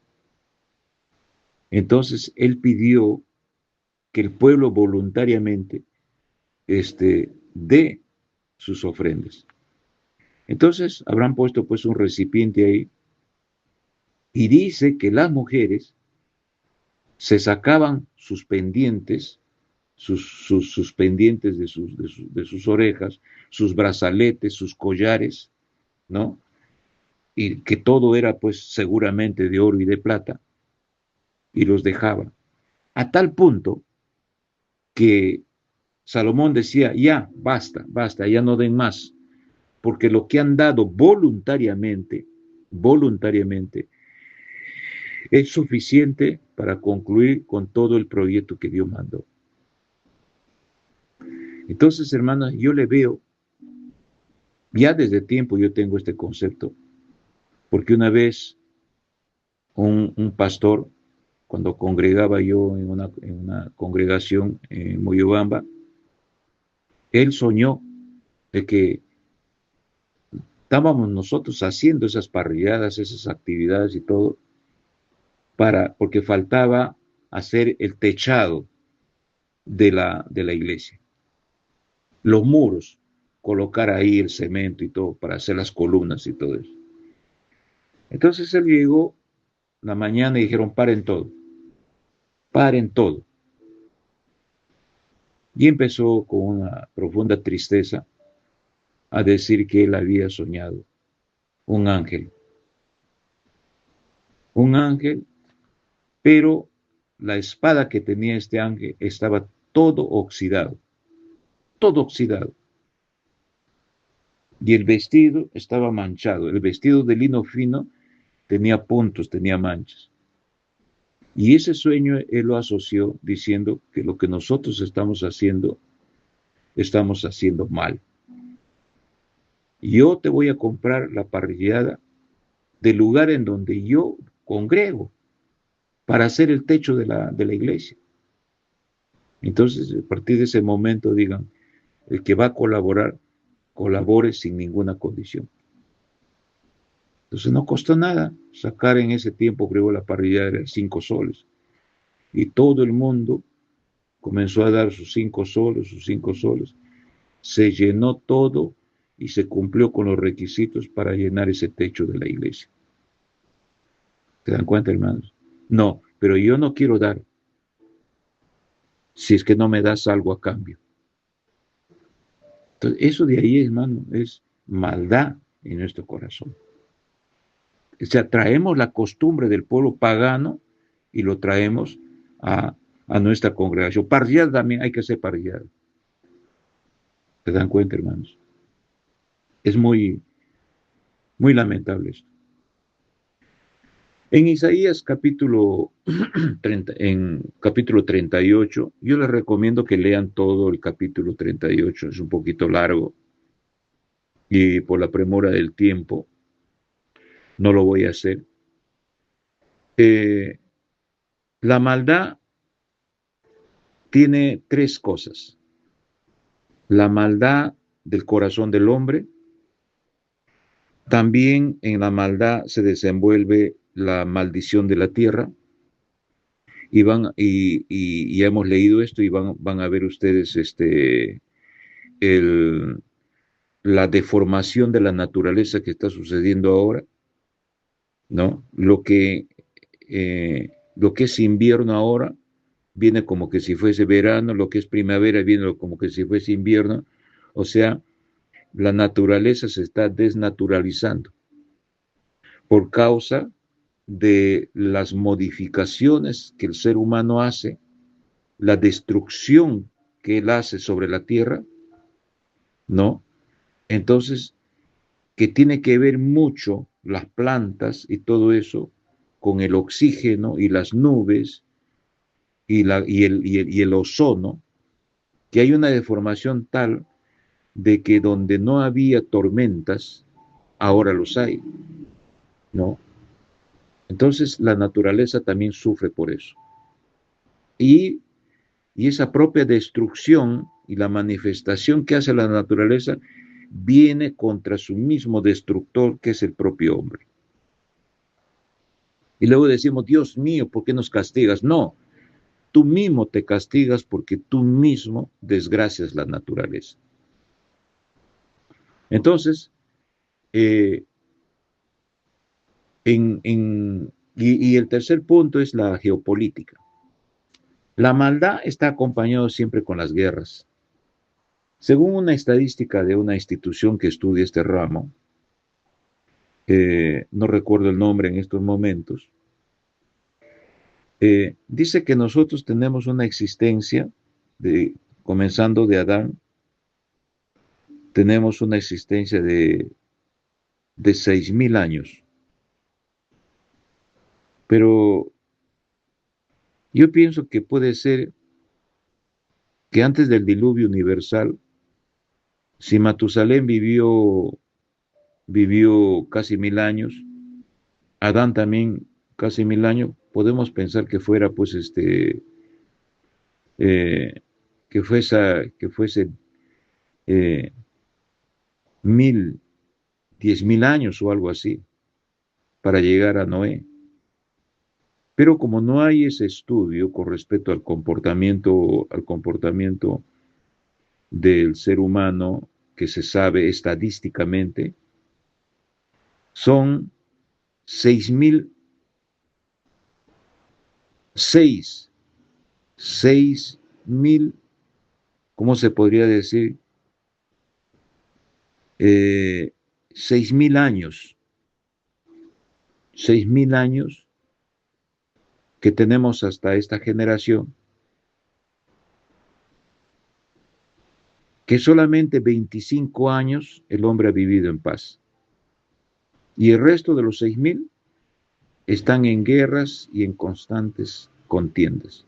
Speaker 1: entonces él pidió que el pueblo voluntariamente dé sus ofrendas. Entonces habrán puesto pues un recipiente ahí y dice que las mujeres se sacaban sus pendientes, sus pendientes de sus orejas, sus brazaletes, sus collares, ¿no? Y que todo era pues seguramente de oro y de plata, y los dejaba. A tal punto que Salomón decía, ya, basta, ya no den más, porque lo que han dado voluntariamente, es suficiente para concluir con todo el proyecto que Dios mandó. Entonces, hermanos, yo le veo, ya desde tiempo yo tengo este concepto, porque una vez un pastor, cuando congregaba yo en una congregación en Moyobamba, él soñó de que estábamos nosotros haciendo esas parrilladas, esas actividades y todo, porque faltaba hacer el techado de la iglesia, los muros, colocar ahí el cemento y todo para hacer las columnas y todo eso. Entonces él llegó la mañana y dijeron, paren todo. Y empezó con una profunda tristeza a decir que él había soñado un ángel, pero la espada que tenía este ángel estaba todo oxidado. Y el vestido estaba manchado, el vestido de lino fino tenía puntos, tenía manchas. Y ese sueño él lo asoció diciendo que lo que nosotros estamos haciendo mal. Yo te voy a comprar la parrillada del lugar en donde yo congrego para hacer el techo de la iglesia. Entonces, a partir de ese momento, digan, el que va a colaborar, colabore sin ninguna condición. Entonces no costó nada sacar en ese tiempo, creo, la parrillada de 5 soles. Y todo el mundo comenzó a dar sus 5 soles. Se llenó todo y se cumplió con los requisitos para llenar ese techo de la iglesia. ¿Se dan cuenta, hermanos? No, pero yo no quiero dar si es que no me das algo a cambio. Entonces, eso de ahí, hermano, es maldad en nuestro corazón. O sea, traemos la costumbre del pueblo pagano y lo traemos a nuestra congregación. Parrillada también hay que hacer parrillada. ¿Se dan cuenta, hermanos? Es muy, muy lamentable esto. En Isaías capítulo 38, yo les recomiendo que lean todo el capítulo 38, es un poquito largo y por la premura del tiempo no lo voy a hacer. La maldad tiene 3 cosas. La maldad del corazón del hombre, también en la maldad se desenvuelve la maldición de la tierra, y ya hemos leído esto y van a ver ustedes la deformación de la naturaleza que está sucediendo ahora, ¿no? Lo que es invierno ahora viene como que si fuese verano, lo que es primavera viene como que si fuese invierno, o sea, la naturaleza se está desnaturalizando. por causa de las modificaciones que el ser humano hace, la destrucción que él hace sobre la tierra, ¿no? Entonces, que tiene que ver mucho las plantas y todo eso con el oxígeno y las nubes y el ozono, que hay una deformación tal de que donde no había tormentas, ahora los hay, ¿no? Entonces la naturaleza también sufre por eso. Y, y esa propia destrucción y la manifestación que hace la naturaleza viene contra su mismo destructor, que es el propio hombre. Y luego decimos, Dios mío, ¿por qué nos castigas? No, tú mismo te castigas porque tú mismo desgracias la naturaleza. Entonces, eh, y el tercer punto es la geopolítica. La maldad está acompañada siempre con las guerras. Según una estadística de una institución que estudia este ramo, no recuerdo el nombre en estos momentos, dice que nosotros tenemos una existencia, comenzando de Adán, tenemos una existencia de 6.000 años. Pero yo pienso que puede ser que antes del diluvio universal, si Matusalén vivió casi 1.000 años, Adán también casi 1.000 años, podemos pensar que fuera pues eh, que fuese 1.000, 10.000 años o algo así, para llegar a Noé. Pero como no hay ese estudio con respecto al comportamiento del ser humano que se sabe estadísticamente, son 6.000, 6.000, ¿cómo se podría decir? 6.000 años, 6.000 años que tenemos hasta esta generación, que solamente 25 años el hombre ha vivido en paz. Y el resto de los 6.000 están en guerras y en constantes contiendas.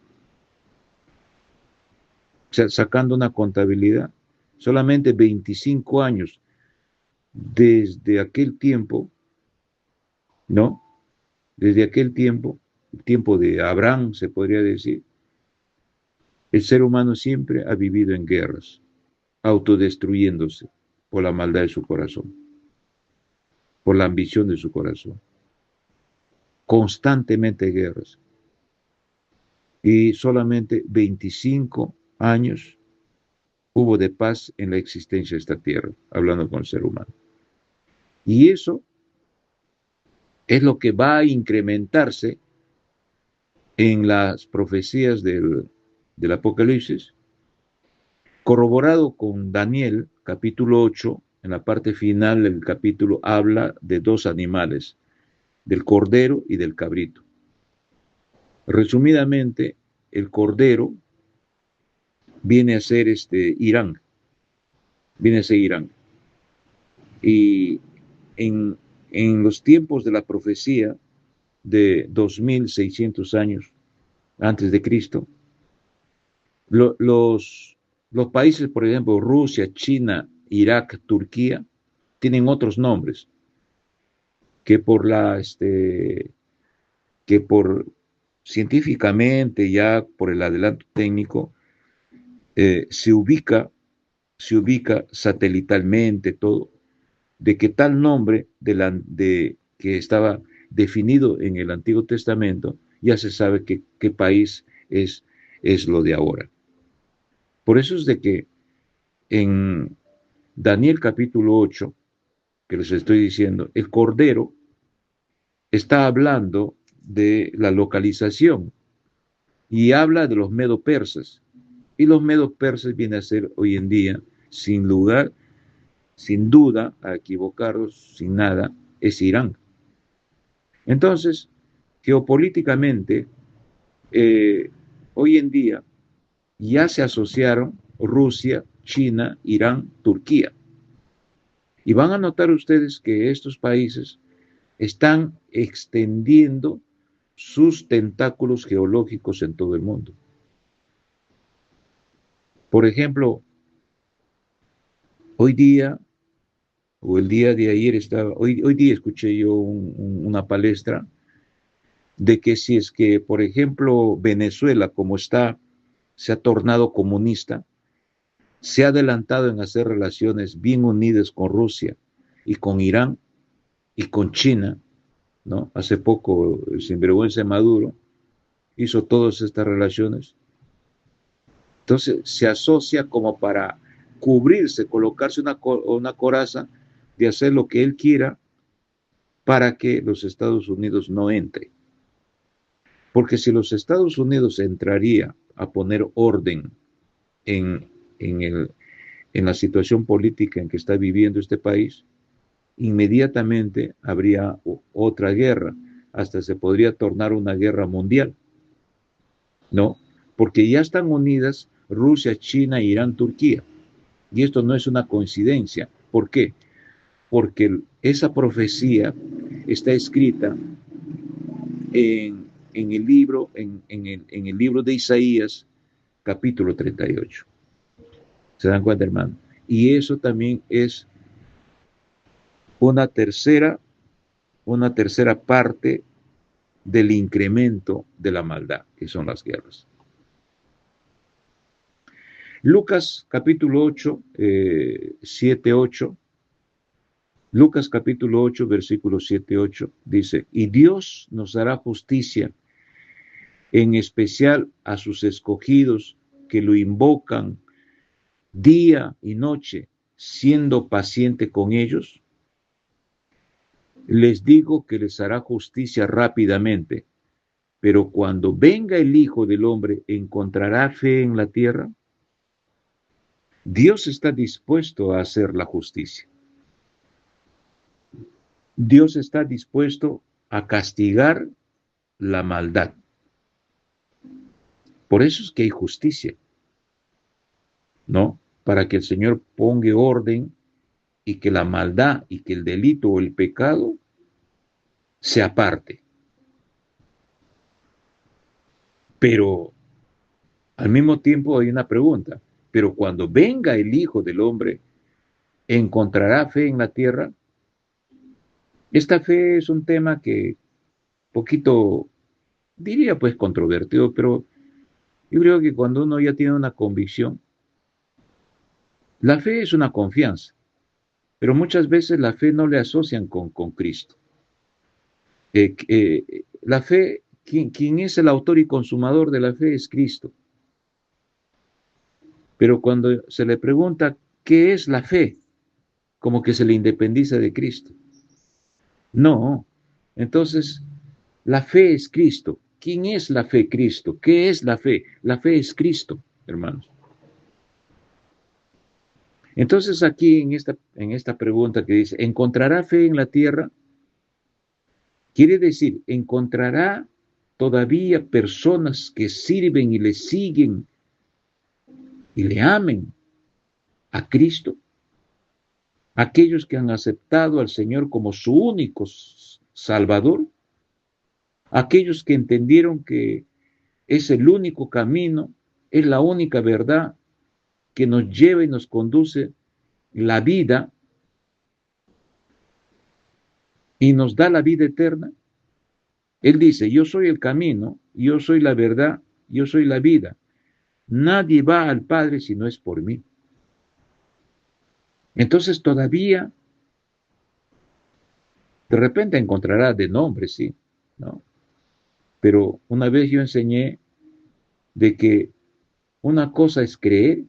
Speaker 1: O sea, sacando una contabilidad, solamente 25 años desde aquel tiempo, ¿no? Desde aquel tiempo, el tiempo de Abraham, se podría decir, el ser humano siempre ha vivido en guerras, autodestruyéndose por la maldad de su corazón, por la ambición de su corazón. Constantemente guerras. Y solamente 25 años hubo de paz en la existencia de esta tierra, hablando con el ser humano. Y eso es lo que va a incrementarse en las profecías del Apocalipsis, corroborado con Daniel, capítulo 8, en la parte final del capítulo habla de dos animales, del cordero y del cabrito. Resumidamente, el cordero viene a ser Irán, viene a ser Irán. Y en los tiempos de la profecía de 2.600 años antes de Cristo, los países, por ejemplo, Rusia, China, Irak, Turquía, tienen otros nombres que por científicamente, ya por el adelanto técnico, se ubica satelitalmente todo, de que tal nombre que estaba definido en el Antiguo Testamento, ya se sabe qué país es lo de ahora. Por eso es de que en Daniel capítulo 8, que les estoy diciendo, el Cordero está hablando de la localización y habla de los medo-persas. Y los medo-persas vienen a ser hoy en día, sin lugar, sin duda, a equivocaros, sin nada, es Irán. Entonces, geopolíticamente, hoy en día ya se asociaron Rusia, China, Irán, Turquía. Y van a notar ustedes que estos países están extendiendo sus tentáculos geológicos en todo el mundo. Por ejemplo, hoy día, o el día de ayer, hoy día escuché yo una palestra de que si es que, por ejemplo, Venezuela, como está, se ha tornado comunista, se ha adelantado en hacer relaciones bien unidas con Rusia y con Irán y con China, ¿no? Hace poco el sinvergüenza Maduro hizo todas estas relaciones. Entonces se asocia como para cubrirse, colocarse una coraza de hacer lo que él quiera para que los Estados Unidos no entre. Porque si los Estados Unidos entraría a poner orden en, en, en la situación política en que está viviendo este país, inmediatamente habría otra guerra, hasta se podría tornar una guerra mundial, ¿no? Porque ya están unidas Rusia, China, Irán, Turquía. Y esto no es una coincidencia. ¿Por qué? Porque esa profecía está escrita en el libro, en el libro de Isaías, capítulo 38. ¿Se dan cuenta, hermano? Y eso también es una tercera, una tercera parte del incremento de la maldad, que son las guerras. Lucas capítulo 8, 7, 8. Lucas capítulo 8, versículos 7, 8 dice, y Dios nos hará justicia, en especial a sus escogidos que lo invocan día y noche, siendo paciente con ellos. Les digo que les hará justicia rápidamente, pero cuando venga el Hijo del Hombre, ¿encontrará fe en la tierra? Dios está dispuesto a hacer la justicia. Dios está dispuesto a castigar la maldad. Por eso es que hay justicia, ¿no? Para que el Señor ponga orden y que la maldad y que el delito o el pecado se aparte. Pero al mismo tiempo hay una pregunta, pero cuando venga el Hijo del Hombre, ¿encontrará fe en la tierra? Esta fe es un tema que poquito, diría pues controvertido, pero yo creo que cuando uno ya tiene una convicción, la fe es una confianza, pero muchas veces la fe no le asocian con Cristo. La fe, quien es el autor y consumador de la fe es Cristo. Pero cuando se le pregunta qué es la fe, como que se le independiza de Cristo. No. Entonces, la fe es Cristo. ¿Quién es la fe? Cristo. ¿Qué es la fe? La fe es Cristo, hermanos. Entonces aquí en esta pregunta que dice, ¿encontrará fe en la tierra? Quiere decir, ¿encontrará todavía personas que sirven y le siguen y le amen a Cristo? Aquellos que han aceptado al Señor como su único Salvador, aquellos que entendieron que es el único camino, es la única verdad que nos lleva y nos conduce la vida y nos da la vida eterna. Él dice, yo soy el camino, yo soy la verdad, yo soy la vida. Nadie va al Padre si no es por mí. Entonces todavía, de repente encontrará de nombre, sí, ¿no? Pero una vez yo enseñé de que una cosa es creer,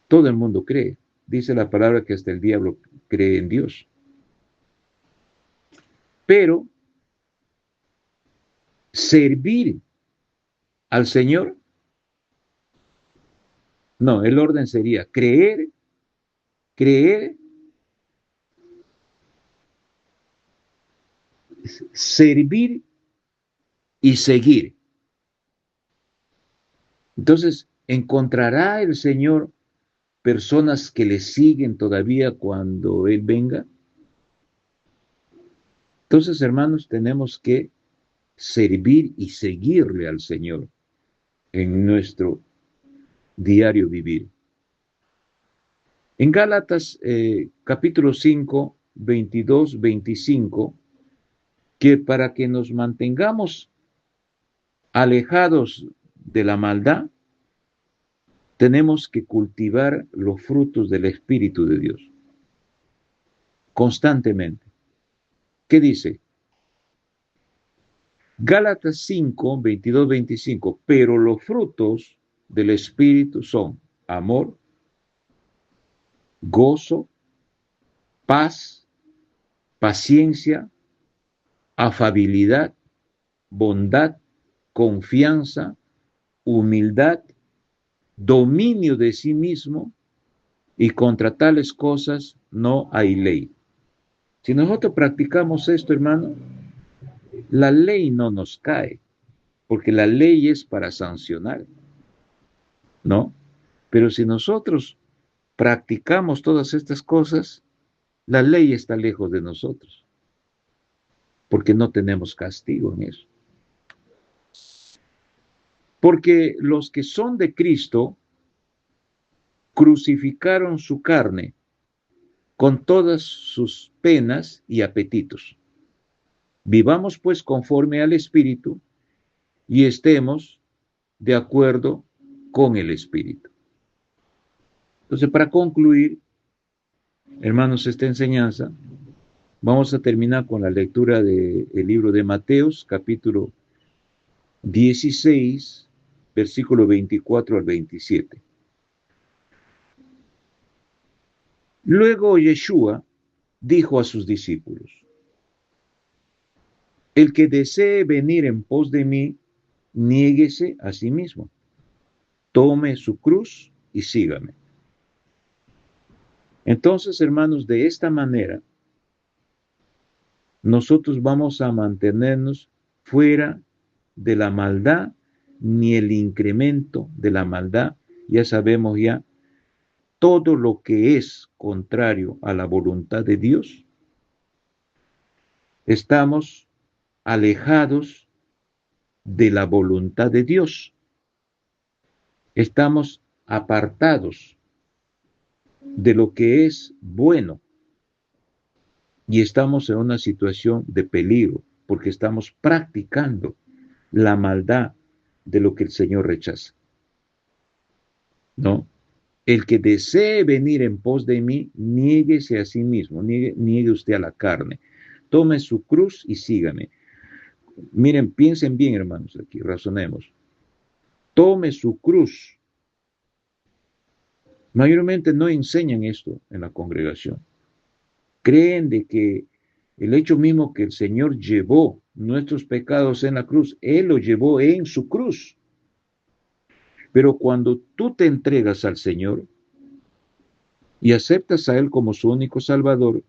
Speaker 1: todo el mundo cree. Dice la palabra que hasta el diablo cree en Dios. Pero servir al Señor, no, el orden sería creer, creer servir y seguir. Entonces, ¿encontrará el Señor personas que le siguen todavía cuando Él venga? Entonces, hermanos, tenemos que servir y seguirle al Señor en nuestro diario vivir. En Gálatas capítulo 5, 22, 25, que para que nos mantengamos alejados de la maldad, tenemos que cultivar los frutos del Espíritu de Dios constantemente. ¿Qué dice? Gálatas 5, 22, 25, pero los frutos del Espíritu son amor, gozo, paz, paciencia, afabilidad, bondad, confianza, humildad, dominio de sí mismo, y contra tales cosas no hay ley. Si nosotros practicamos esto, hermano, la ley no nos cae, porque la ley es para sancionar, ¿no? Pero si nosotros practicamos todas estas cosas, la ley está lejos de nosotros, porque no tenemos castigo en eso. Porque los que son de Cristo crucificaron su carne con todas sus penas y apetitos. Vivamos pues conforme al Espíritu y estemos de acuerdo con el Espíritu. Entonces, para concluir, hermanos, esta enseñanza, vamos a terminar con la lectura del libro de Mateos, capítulo 16, versículo 24 al 27. Luego Yeshua dijo a sus discípulos: el que desee venir en pos de mí, niéguese a sí mismo, tome su cruz y sígame. Entonces, hermanos, de esta manera, nosotros vamos a mantenernos fuera de la maldad, ni el incremento de la maldad. Ya sabemos ya, todo lo que es contrario a la voluntad de Dios, estamos alejados de la voluntad de Dios. Estamos apartados de lo que es bueno y estamos en una situación de peligro porque estamos practicando la maldad de lo que el Señor rechaza, ¿no? El que desee venir en pos de mí, niéguese a sí mismo, niegue usted a la carne, tome su cruz y sígame. Miren, piensen bien, hermanos, aquí, razonemos. Tome su cruz. Mayormente no enseñan esto en la congregación. Creen de que el hecho mismo que el Señor llevó nuestros pecados en la cruz, Él lo llevó en su cruz. Pero cuando tú te entregas al Señor y aceptas a Él como su único Salvador,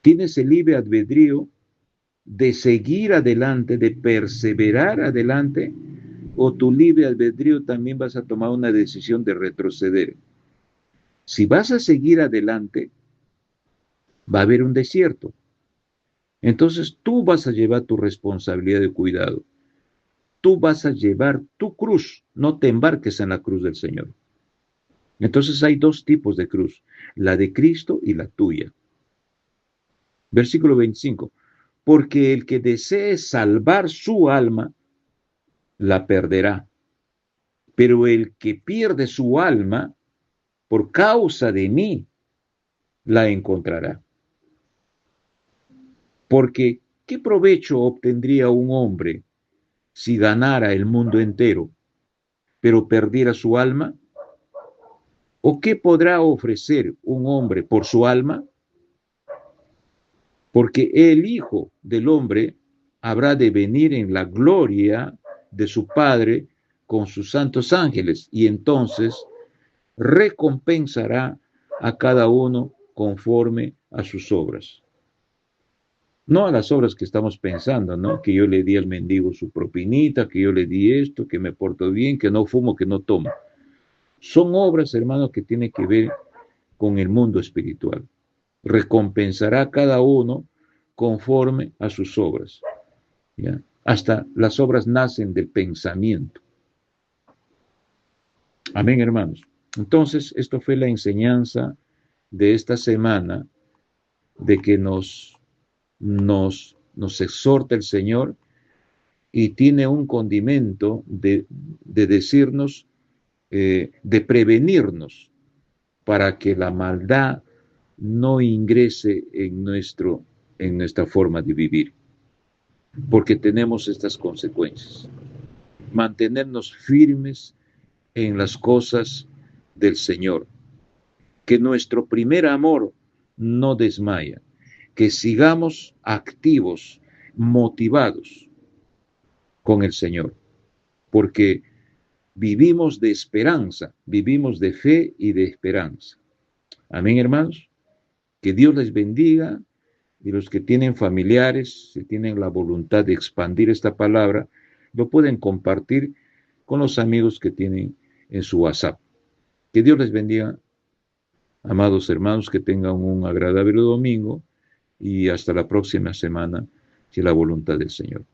Speaker 1: tienes el libre albedrío de seguir adelante, de perseverar adelante, o tu libre albedrío también vas a tomar una decisión de retroceder. Si vas a seguir adelante, va a haber un desierto. Entonces tú vas a llevar tu responsabilidad de cuidado. Tú vas a llevar tu cruz, no te embarques en la cruz del Señor. Entonces hay dos tipos de cruz, la de Cristo y la tuya. Versículo 25. Porque el que desee salvar su alma, la perderá. Pero el que pierde su alma, por causa de mí, la encontrará. Porque, ¿qué provecho obtendría un hombre si ganara el mundo entero, pero perdiera su alma? ¿O qué podrá ofrecer un hombre por su alma? Porque el Hijo del Hombre habrá de venir en la gloria de su Padre con sus santos ángeles, y entonces recompensará a cada uno conforme a sus obras. No a las obras que estamos pensando, ¿no? Que yo le di al mendigo su propinita, que yo le di esto, que me porto bien, que no fumo, que no tomo. Son obras, hermanos, que tienen que ver con el mundo espiritual. Recompensará a cada uno conforme a sus obras. ¿Ya? Hasta las obras nacen del pensamiento. Amén, hermanos. Entonces, esto fue la enseñanza de esta semana, de que nos exhorta el Señor y tiene un condimento de decirnos, de prevenirnos para que la maldad no ingrese en nuestra forma de vivir, porque tenemos estas consecuencias. Mantenernos firmes en las cosas del Señor, que nuestro primer amor no desmaya, que sigamos activos, motivados con el Señor, porque vivimos de esperanza, vivimos de fe y de esperanza. Amén, hermanos. Que Dios les bendiga, y los que tienen familiares, si tienen la voluntad de expandir esta palabra, lo pueden compartir con los amigos que tienen en su WhatsApp. Que Dios les bendiga, amados hermanos, que tengan un agradable domingo y hasta la próxima semana, si la voluntad del Señor.